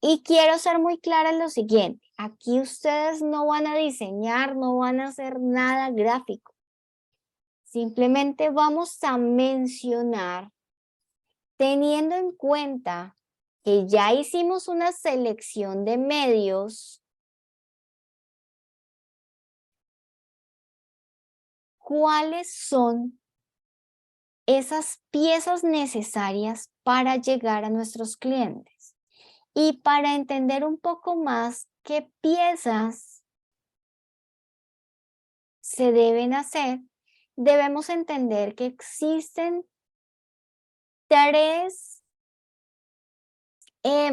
Speaker 1: Y quiero ser muy clara en lo siguiente. Aquí ustedes no van a diseñar, no van a hacer nada gráfico. Simplemente vamos a mencionar, teniendo en cuenta que ya hicimos una selección de medios, cuáles son esas piezas necesarias para llegar a nuestros clientes. Y para entender un poco más qué piezas se deben hacer, debemos entender que existen tres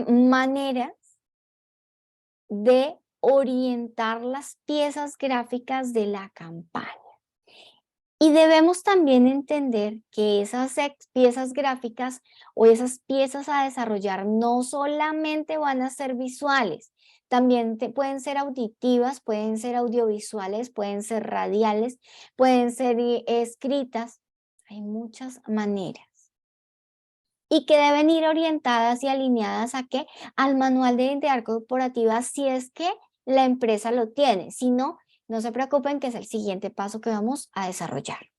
Speaker 1: maneras de orientar las piezas gráficas de la campaña. Y debemos también entender que esas piezas gráficas o esas piezas a desarrollar no solamente van a ser visuales, también pueden ser auditivas, pueden ser audiovisuales, pueden ser radiales, pueden ser escritas. Hay muchas maneras. Y que deben ir orientadas y alineadas ¿a qué? Al manual de identidad corporativa si es que la empresa lo tiene. Si no, no se preocupen que es el siguiente paso que vamos a desarrollar.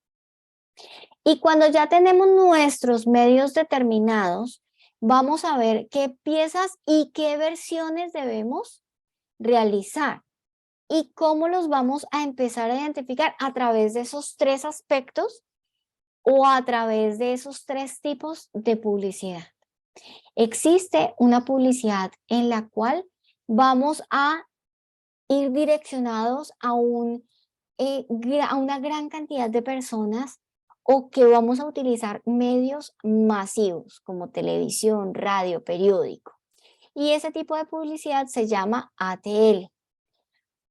Speaker 1: Y cuando ya tenemos nuestros medios determinados, vamos a ver qué piezas y qué versiones debemos realizar y cómo los vamos a empezar a identificar a través de esos tres aspectos o a través de esos tres tipos de publicidad. Existe una publicidad en la cual vamos a ir direccionados a una gran cantidad de personas o que vamos a utilizar medios masivos como televisión, radio, periódico. Y ese tipo de publicidad se llama ATL.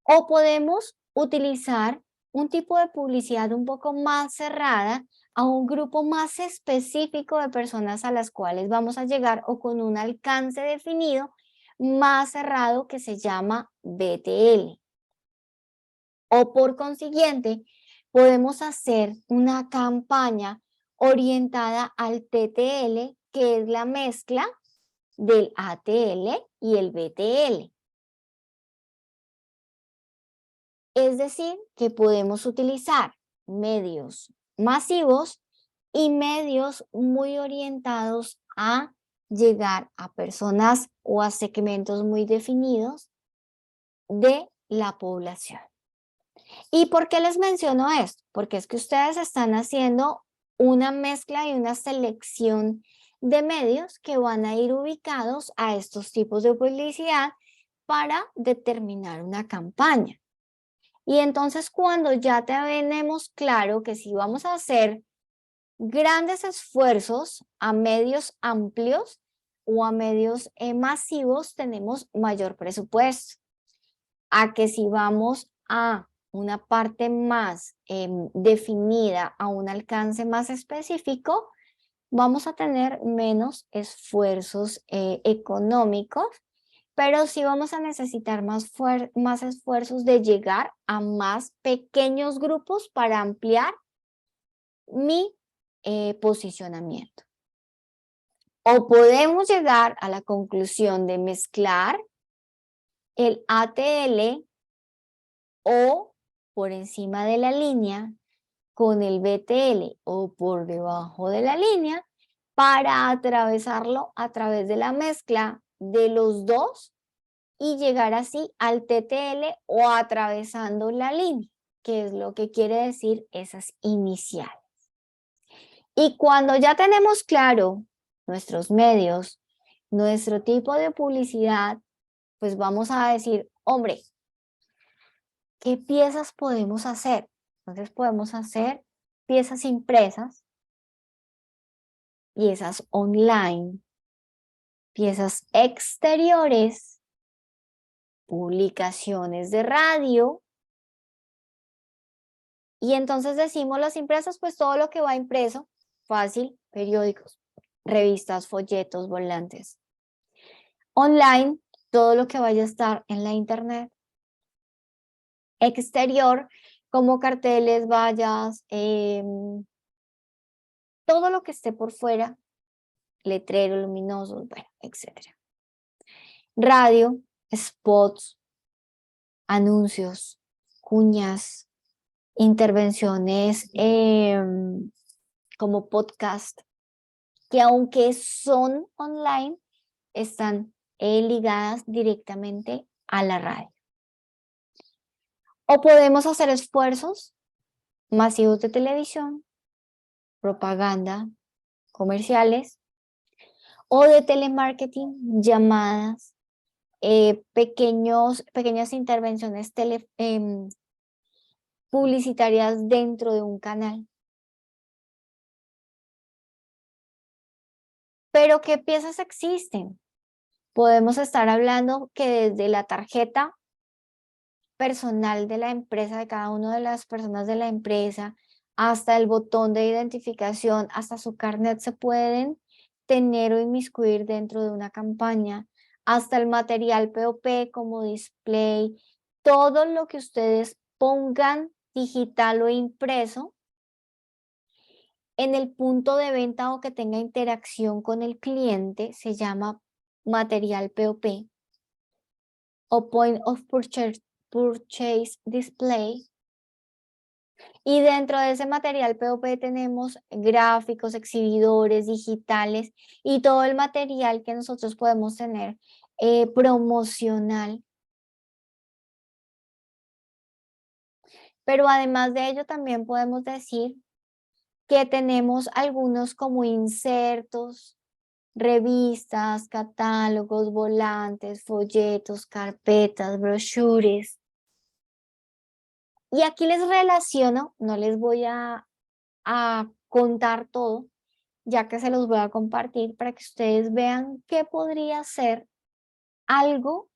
Speaker 1: O podemos utilizar un tipo de publicidad un poco más cerrada a un grupo más específico de personas a las cuales vamos a llegar o con un alcance definido más cerrado que se llama BTL. O por consiguiente, podemos hacer una campaña orientada al TTL, que es la mezcla del ATL y el BTL. Es decir, que podemos utilizar medios masivos y medios muy orientados a llegar a personas o a segmentos muy definidos de la población. ¿Y por qué les menciono esto? Porque es que ustedes están haciendo una mezcla y una selección de medios que van a ir ubicados a estos tipos de publicidad para determinar una campaña. Y entonces cuando ya tenemos claro que si vamos a hacer grandes esfuerzos a medios amplios o a medios masivos, tenemos mayor presupuesto. A que si vamos a una parte más definida, a un alcance más específico, vamos a tener menos esfuerzos económicos, pero sí vamos a necesitar más esfuerzos de llegar a más pequeños grupos para ampliar mi posicionamiento. O podemos llegar a la conclusión de mezclar el ATL o por encima de la línea con el BTL o por debajo de la línea para atravesarlo a través de la mezcla de los dos y llegar así al TTL o atravesando la línea, que es lo que quiere decir esas iniciales. Y cuando ya tenemos claro nuestros medios, nuestro tipo de publicidad, pues vamos a decir, hombre, ¿qué piezas podemos hacer? Entonces podemos hacer piezas impresas, piezas online, piezas exteriores, publicaciones de radio. Y entonces decimos las impresas, pues todo lo que va impreso, fácil, periódicos, revistas, folletos, volantes. Online, todo lo que vaya a estar en la internet. Exterior, como carteles, vallas, todo lo que esté por fuera, letreros luminosos, bueno, etc. Radio, spots, anuncios, cuñas, intervenciones como podcast, que aunque son online, están ligadas directamente a la radio. O podemos hacer esfuerzos masivos de televisión, propaganda, comerciales, o de telemarketing, llamadas, pequeñas intervenciones publicitarias dentro de un canal. Pero ¿qué piezas existen? Podemos estar hablando que desde la tarjeta personal de la empresa, de cada una de las personas de la empresa, hasta el botón de identificación, hasta su carnet se pueden tener o inmiscuir dentro de una campaña, hasta el material POP como display, todo lo que ustedes pongan digital o impreso en el punto de venta o que tenga interacción con el cliente se llama material POP o Point of Purchase Display. Y dentro de ese material POP tenemos gráficos, exhibidores digitales y todo el material que nosotros podemos tener promocional. Pero además de ello también podemos decir que tenemos algunos como insertos, revistas, catálogos, volantes, folletos, carpetas, brochures. Y aquí les relaciono, no les voy a contar todo, ya que se los voy a compartir para que ustedes vean qué podría ser algo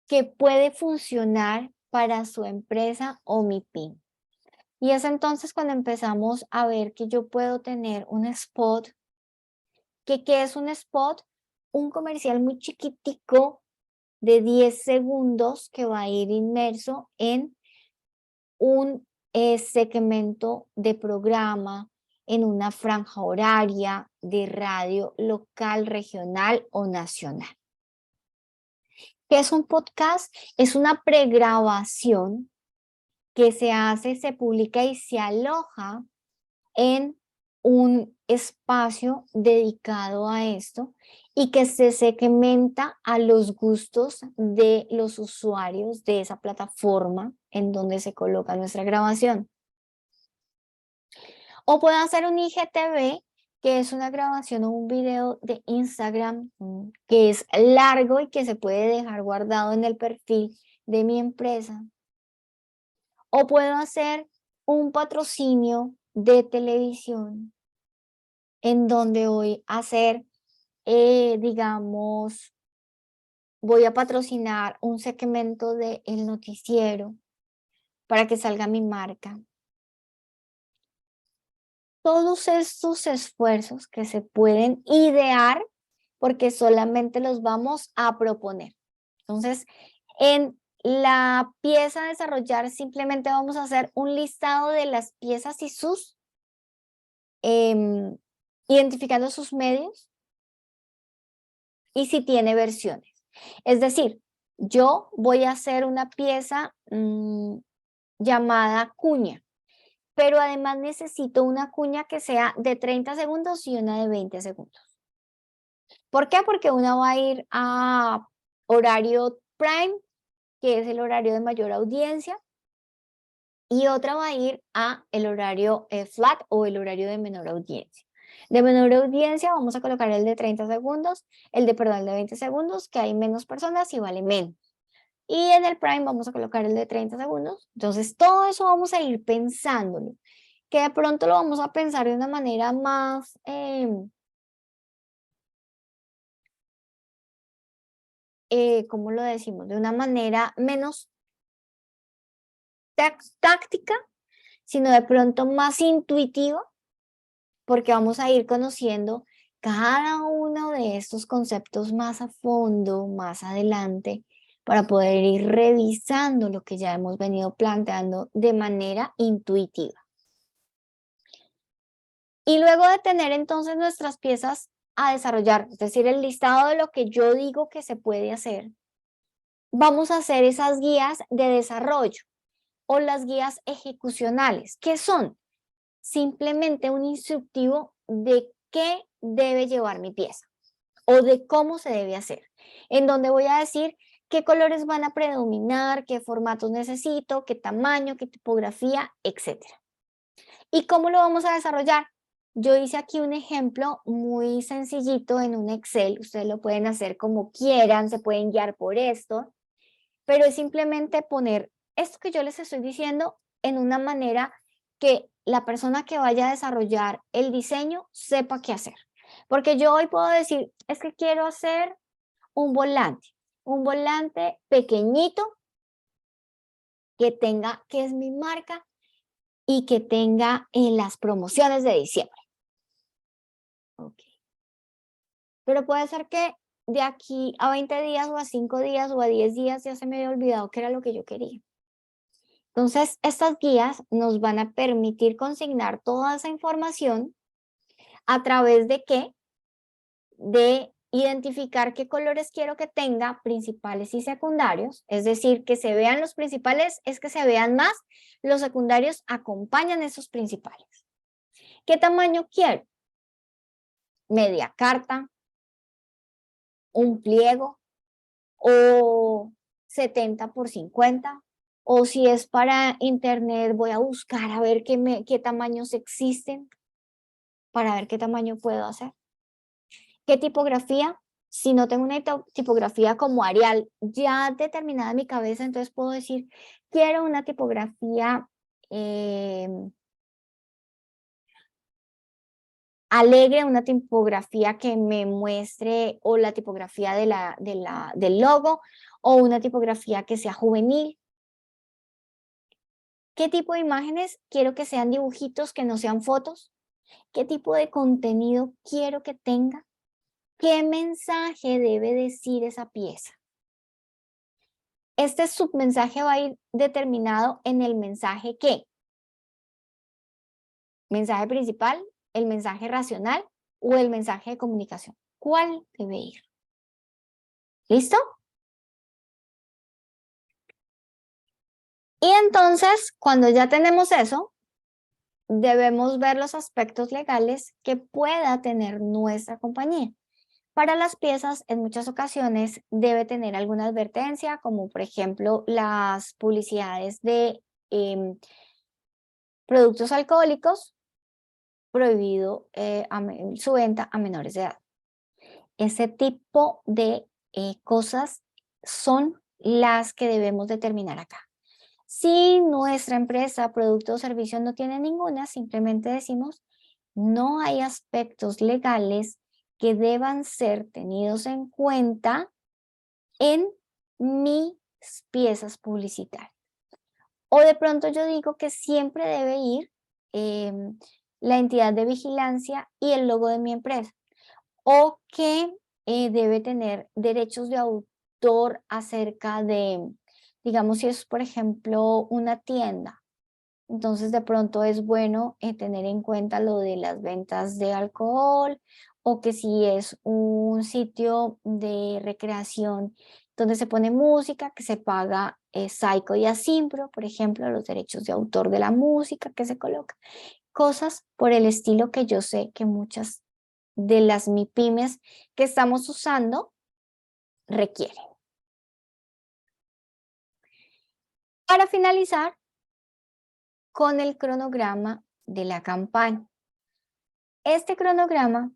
Speaker 1: que puede funcionar para su empresa o MIPYME. Y es entonces cuando empezamos a ver que yo puedo tener un spot. ¿Qué es un spot? Un comercial muy chiquitico de 10 segundos que va a ir inmerso en un segmento de programa, en una franja horaria de radio local, regional o nacional. ¿Qué es un podcast? Es una pregrabación que se hace, se publica y se aloja en un espacio dedicado a esto y que se segmenta a los gustos de los usuarios de esa plataforma en donde se coloca nuestra grabación. O puede hacer un IGTV, que es una grabación o un video de Instagram que es largo y que se puede dejar guardado en el perfil de mi empresa. O puedo hacer un patrocinio de televisión en donde voy a hacer, digamos, voy a patrocinar un segmento del noticiero para que salga mi marca. Todos estos esfuerzos que se pueden idear porque solamente los vamos a proponer. Entonces, en la pieza a desarrollar simplemente vamos a hacer un listado de las piezas y sus, identificando sus medios y si tiene versiones. Es decir, yo voy a hacer una pieza llamada cuña, pero además necesito una cuña que sea de 30 segundos y una de 20 segundos. ¿Por qué? Porque una va a ir a horario prime, que es el horario de mayor audiencia, y otra va a ir a el horario flat o el horario de menor audiencia. De menor audiencia vamos a colocar el de 30 segundos, el de 20 segundos, que hay menos personas y vale menos. Y en el prime vamos a colocar el de 30 segundos. Entonces todo eso vamos a ir pensándolo, que de pronto lo vamos a pensar de una manera más, ¿cómo lo decimos? De una manera menos táctica, sino de pronto más intuitiva, porque vamos a ir conociendo cada uno de estos conceptos más a fondo, más adelante, para poder ir revisando lo que ya hemos venido planteando de manera intuitiva. Y luego de tener entonces nuestras piezas a desarrollar, es decir, el listado de lo que yo digo que se puede hacer, vamos a hacer esas guías de desarrollo o las guías ejecucionales. ¿Qué son? Simplemente un instructivo de qué debe llevar mi pieza o de cómo se debe hacer, en donde voy a decir qué colores van a predominar, qué formatos necesito, qué tamaño, qué tipografía, etc. ¿Y cómo lo vamos a desarrollar? Yo hice aquí un ejemplo muy sencillito en un Excel. Ustedes lo pueden hacer como quieran, se pueden guiar por esto, pero es simplemente poner esto que yo les estoy diciendo en una manera que la persona que vaya a desarrollar el diseño sepa qué hacer. Porque yo hoy puedo decir, es que quiero hacer un volante pequeñito que es mi marca y que tenga en las promociones de diciembre. Okay. Pero puede ser que de aquí a 20 días o a 5 días o a 10 días ya se me había olvidado qué era lo que yo quería. Entonces, estas guías nos van a permitir consignar toda esa información a través de qué? De identificar qué colores quiero que tenga, principales y secundarios, es decir, que se vean los principales, es que se vean más, los secundarios acompañan esos principales. ¿Qué tamaño quiero? Media carta, un pliego o 70 por 50, o si es para internet voy a buscar a ver qué tamaños existen para ver qué tamaño puedo hacer. ¿Qué tipografía? Si no tengo una tipografía como Arial ya determinada en mi cabeza, entonces puedo decir, quiero una tipografía alegre, una tipografía que me muestre o la tipografía del logo o una tipografía que sea juvenil. ¿Qué tipo de imágenes? Quiero que sean dibujitos, que no sean fotos. ¿Qué tipo de contenido quiero que tenga? ¿Qué mensaje debe decir esa pieza? Este submensaje va a ir determinado en el mensaje ¿qué? ¿Mensaje principal, el mensaje racional o el mensaje de comunicación? ¿Cuál debe ir? ¿Listo? Y entonces, cuando ya tenemos eso, debemos ver los aspectos legales que pueda tener nuestra compañía. Para las piezas, en muchas ocasiones, debe tener alguna advertencia, como por ejemplo las publicidades de productos alcohólicos, prohibido su venta a menores de edad. Ese tipo de cosas son las que debemos determinar acá. Si nuestra empresa, producto o servicio no tiene ninguna, simplemente decimos, no hay aspectos legales que deban ser tenidos en cuenta en mis piezas publicitarias. O de pronto yo digo que siempre debe ir la entidad de vigilancia y el logo de mi empresa. O que debe tener derechos de autor acerca de, digamos, si es, por ejemplo, una tienda. Entonces, de pronto es bueno tener en cuenta lo de las ventas de alcohol, o que si es un sitio de recreación donde se pone música, que se paga Saico y Asimpro, por ejemplo, los derechos de autor de la música que se coloca. Cosas por el estilo que yo sé que muchas de las MIPYMES que estamos usando requieren. Para finalizar con el cronograma de la campaña. Este cronograma,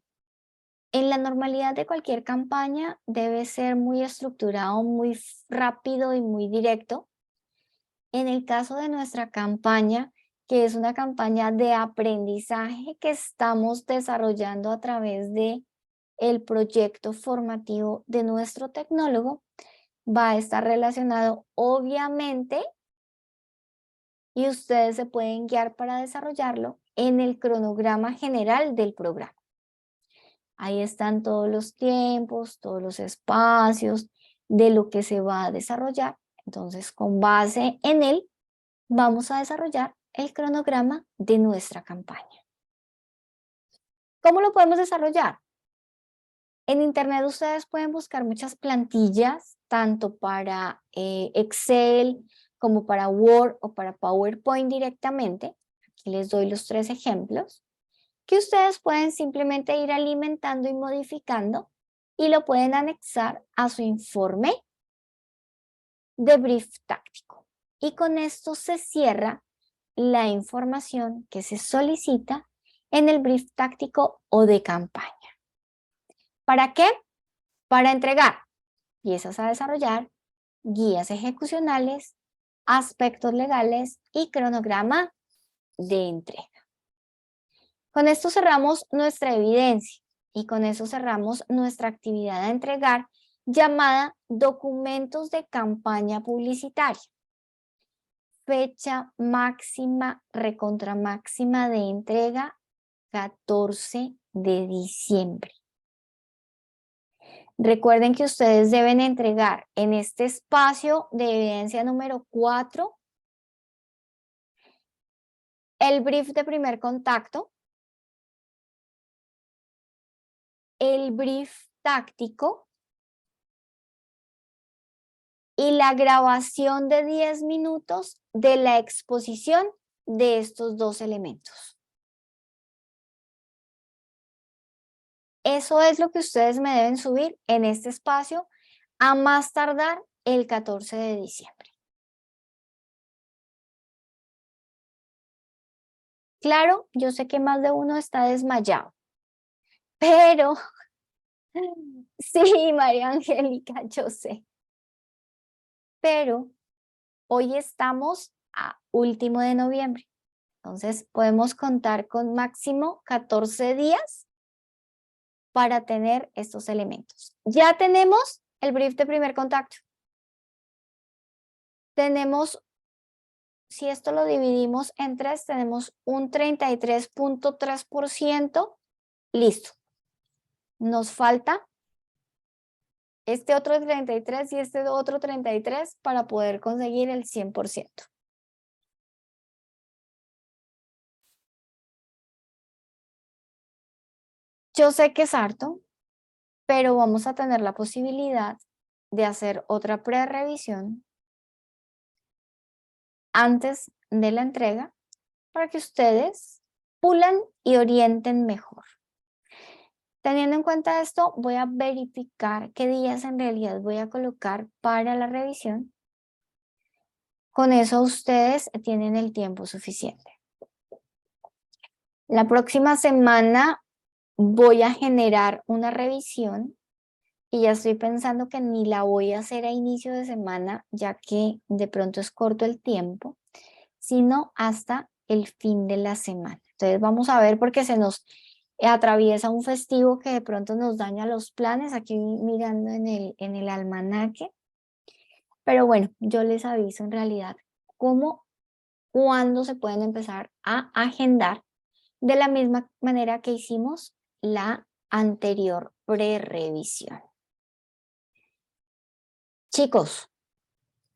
Speaker 1: en la normalidad de cualquier campaña, debe ser muy estructurado, muy rápido y muy directo. En el caso de nuestra campaña, que es una campaña de aprendizaje que estamos desarrollando a través de el proyecto formativo de nuestro tecnólogo, va a estar relacionado obviamente, y ustedes se pueden guiar para desarrollarlo en el cronograma general del programa. Ahí están todos los tiempos, todos los espacios de lo que se va a desarrollar. Entonces, con base en él, vamos a desarrollar el cronograma de nuestra campaña. ¿Cómo lo podemos desarrollar? En internet ustedes pueden buscar muchas plantillas, tanto para Excel como para Word o para PowerPoint directamente. Aquí les doy los 3 ejemplos, que ustedes pueden simplemente ir alimentando y modificando y lo pueden anexar a su informe de brief táctico. Y con esto se cierra la información que se solicita en el brief táctico o de campaña. ¿Para qué? Para entregar piezas a desarrollar, guías ejecucionales, aspectos legales y cronograma de entrega. Con esto cerramos nuestra evidencia y con eso cerramos nuestra actividad a entregar llamada documentos de campaña publicitaria. Fecha máxima, recontra máxima de entrega, 14 de diciembre. Recuerden que ustedes deben entregar en este espacio de evidencia número 4 el brief de primer contacto, el brief táctico y la grabación de 10 minutos de la exposición de estos dos elementos. Eso es lo que ustedes me deben subir en este espacio a más tardar el 14 de diciembre. Claro, yo sé que más de uno está desmayado, pero sí, María Angélica, yo sé. Pero hoy estamos a último de noviembre, entonces podemos contar con máximo 14 días para tener estos elementos. Ya tenemos el brief de primer contacto. Tenemos, si esto lo dividimos en 3, tenemos un 33.3% listo. Nos falta este otro 33 y este otro 33 para poder conseguir el 100%. Yo sé que es harto, pero vamos a tener la posibilidad de hacer otra pre-revisión antes de la entrega para que ustedes pulan y orienten mejor. Teniendo en cuenta esto, voy a verificar qué días en realidad voy a colocar para la revisión. Con eso ustedes tienen el tiempo suficiente. La próxima semana voy a generar una revisión y ya estoy pensando que ni la voy a hacer a inicio de semana, ya que de pronto es corto el tiempo, sino hasta el fin de la semana. Entonces vamos a ver porque se nos atraviesa un festivo que de pronto nos daña los planes, aquí mirando en el almanaque. Pero bueno, yo les aviso en realidad cuándo se pueden empezar a agendar de la misma manera que hicimos la anterior pre-revisión. Chicos,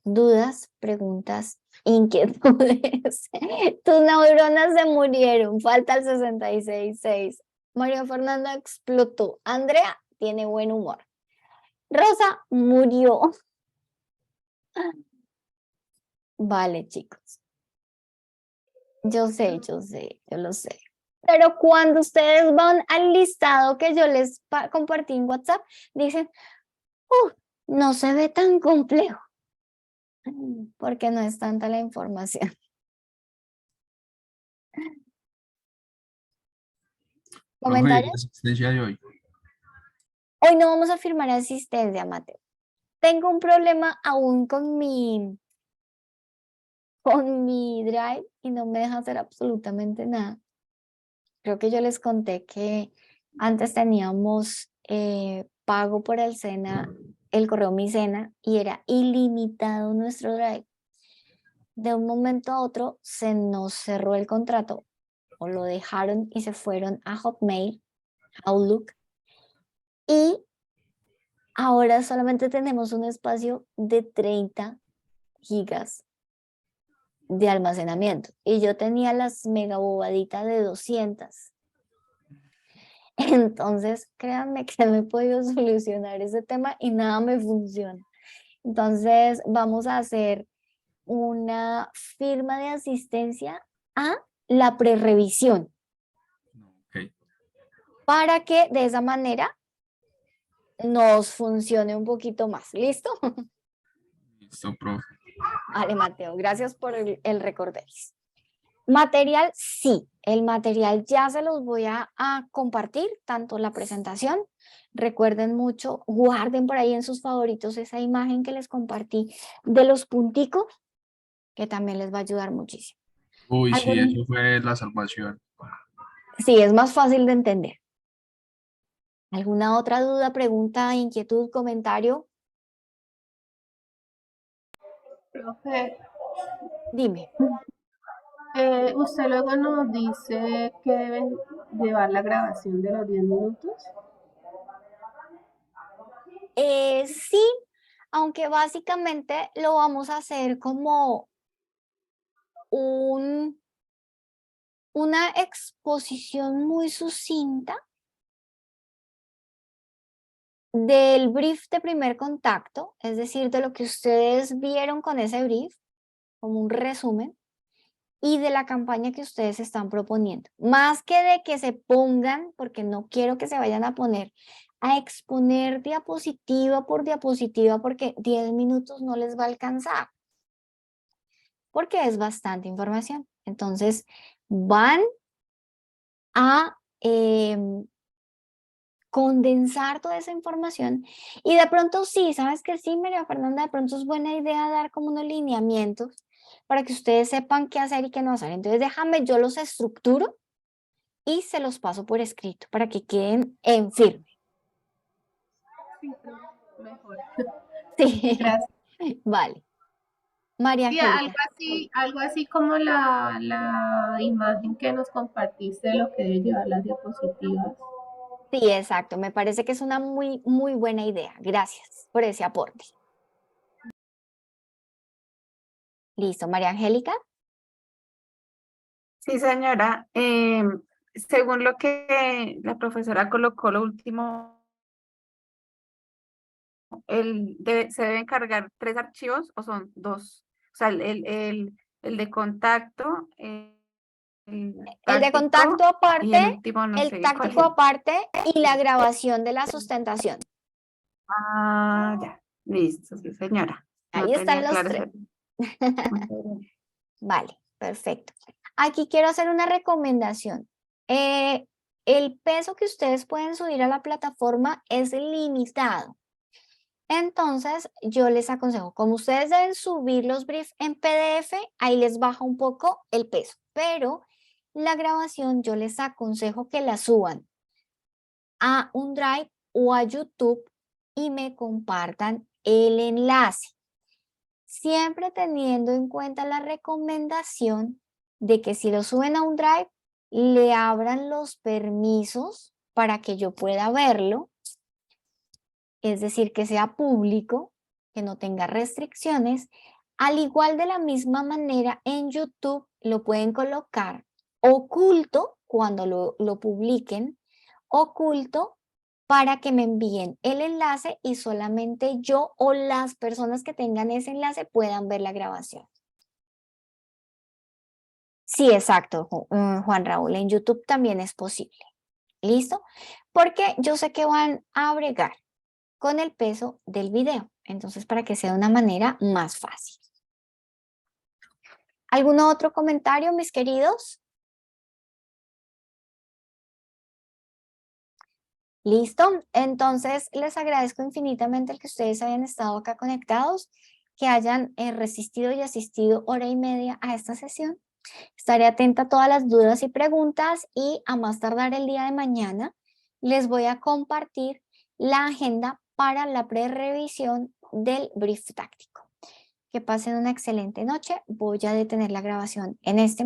Speaker 1: dudas, preguntas, inquietudes. Tus neuronas se murieron, falta el 66.6. María Fernanda explotó. Andrea tiene buen humor. Rosa murió. Vale, chicos. Yo lo sé. Pero cuando ustedes van al listado que yo les compartí en WhatsApp, dicen, no se ve tan complejo, porque no es tanta la información. ¿Comentarios?
Speaker 6: La asistencia de hoy.
Speaker 1: Hoy no vamos a firmar asistencia, Mateo. Tengo un problema aún con mi Drive y no me deja hacer absolutamente nada. Creo que yo les conté que antes teníamos pago por el SENA, el correo Mi Sena, y era ilimitado nuestro Drive. De un momento a otro se nos cerró el contrato o lo dejaron y se fueron a Hotmail, Outlook, y ahora solamente tenemos un espacio de 30 gigas de almacenamiento y yo tenía las mega bobaditas de 200. Entonces, créanme que no he podido solucionar ese tema y nada me funciona. Entonces, vamos a hacer una firma de asistencia a la prerrevisión.
Speaker 6: Okay.
Speaker 1: Para que de esa manera nos funcione un poquito más. ¿Listo?
Speaker 6: Listo, profe.
Speaker 1: Vale, Mateo, gracias por el recordéis. Material, sí, el material ya se los voy a compartir, tanto la presentación, recuerden mucho, guarden por ahí en sus favoritos esa imagen que les compartí de los punticos, que también les va a ayudar muchísimo.
Speaker 6: Uy, sí,
Speaker 1: ¿Algún-
Speaker 6: eso fue la salvación.
Speaker 1: Sí, es más fácil de entender. ¿Alguna otra duda, pregunta, inquietud, comentario?
Speaker 5: Profe,
Speaker 1: Dime.
Speaker 5: usted luego nos dice que deben llevar la grabación de los 10 minutos.
Speaker 1: Sí, aunque básicamente lo vamos a hacer como una exposición muy sucinta del brief de primer contacto, es decir, de lo que ustedes vieron con ese brief, como un resumen, y de la campaña que ustedes están proponiendo. Más que de que se pongan, porque no quiero que se vayan a poner a exponer diapositiva por diapositiva, porque 10 minutos no les va a alcanzar, porque es bastante información. Entonces, van a condensar toda esa información y de pronto sí, sabes que sí, María Fernanda, de pronto es buena idea dar como unos lineamientos para que ustedes sepan qué hacer y qué no hacer. Entonces déjame, yo los estructuro y se los paso por escrito para que queden en firme.
Speaker 5: Sí, mejor.
Speaker 1: Sí,
Speaker 5: Gracias.
Speaker 1: vale. María
Speaker 5: Sí,
Speaker 1: Angélica.
Speaker 5: algo así como la imagen que nos compartiste de lo que debe llevar las diapositivas.
Speaker 1: Sí, exacto. Me parece que es una muy, muy buena idea. Gracias por ese aporte. Listo, María Angélica.
Speaker 4: Sí, señora. Según lo que la profesora colocó, lo último, ¿se deben cargar 3 archivos o son 2? O sea, el de contacto, el
Speaker 1: El de contacto
Speaker 4: táctico y el
Speaker 1: aparte,
Speaker 4: último, no
Speaker 1: el
Speaker 4: sé cuál
Speaker 1: táctico
Speaker 4: es.
Speaker 1: aparte y la grabación de la sustentación.
Speaker 4: Ah, ya. Listo, sí, señora. No
Speaker 1: Ahí están
Speaker 4: tenía
Speaker 1: los
Speaker 4: claro
Speaker 1: tres.
Speaker 4: ese. Muchas gracias.
Speaker 1: Vale, perfecto. Aquí quiero hacer una recomendación. El peso que ustedes pueden subir a la plataforma es limitado. Entonces, yo les aconsejo, como ustedes deben subir los briefs en PDF, ahí les baja un poco el peso, pero la grabación yo les aconsejo que la suban a un Drive o a YouTube y me compartan el enlace. Siempre teniendo en cuenta la recomendación de que si lo suben a un Drive, le abran los permisos para que yo pueda verlo, es decir, que sea público, que no tenga restricciones. Al igual de la misma manera, en YouTube lo pueden colocar oculto cuando lo publiquen, oculto para que me envíen el enlace y solamente yo o las personas que tengan ese enlace puedan ver la grabación. Sí, exacto, Juan Raúl, en YouTube también es posible. ¿Listo? Porque yo sé que van a bregar con el peso del video, entonces para que sea de una manera más fácil. ¿Algún otro comentario, mis queridos? ¿Listo? Entonces, les agradezco infinitamente el que ustedes hayan estado acá conectados, que hayan resistido y asistido 1 hora y media a esta sesión. Estaré atenta a todas las dudas y preguntas y a más tardar el día de mañana les voy a compartir la agenda para la prerevisión del brief táctico. Que pasen una excelente noche. Voy a detener la grabación en este momento.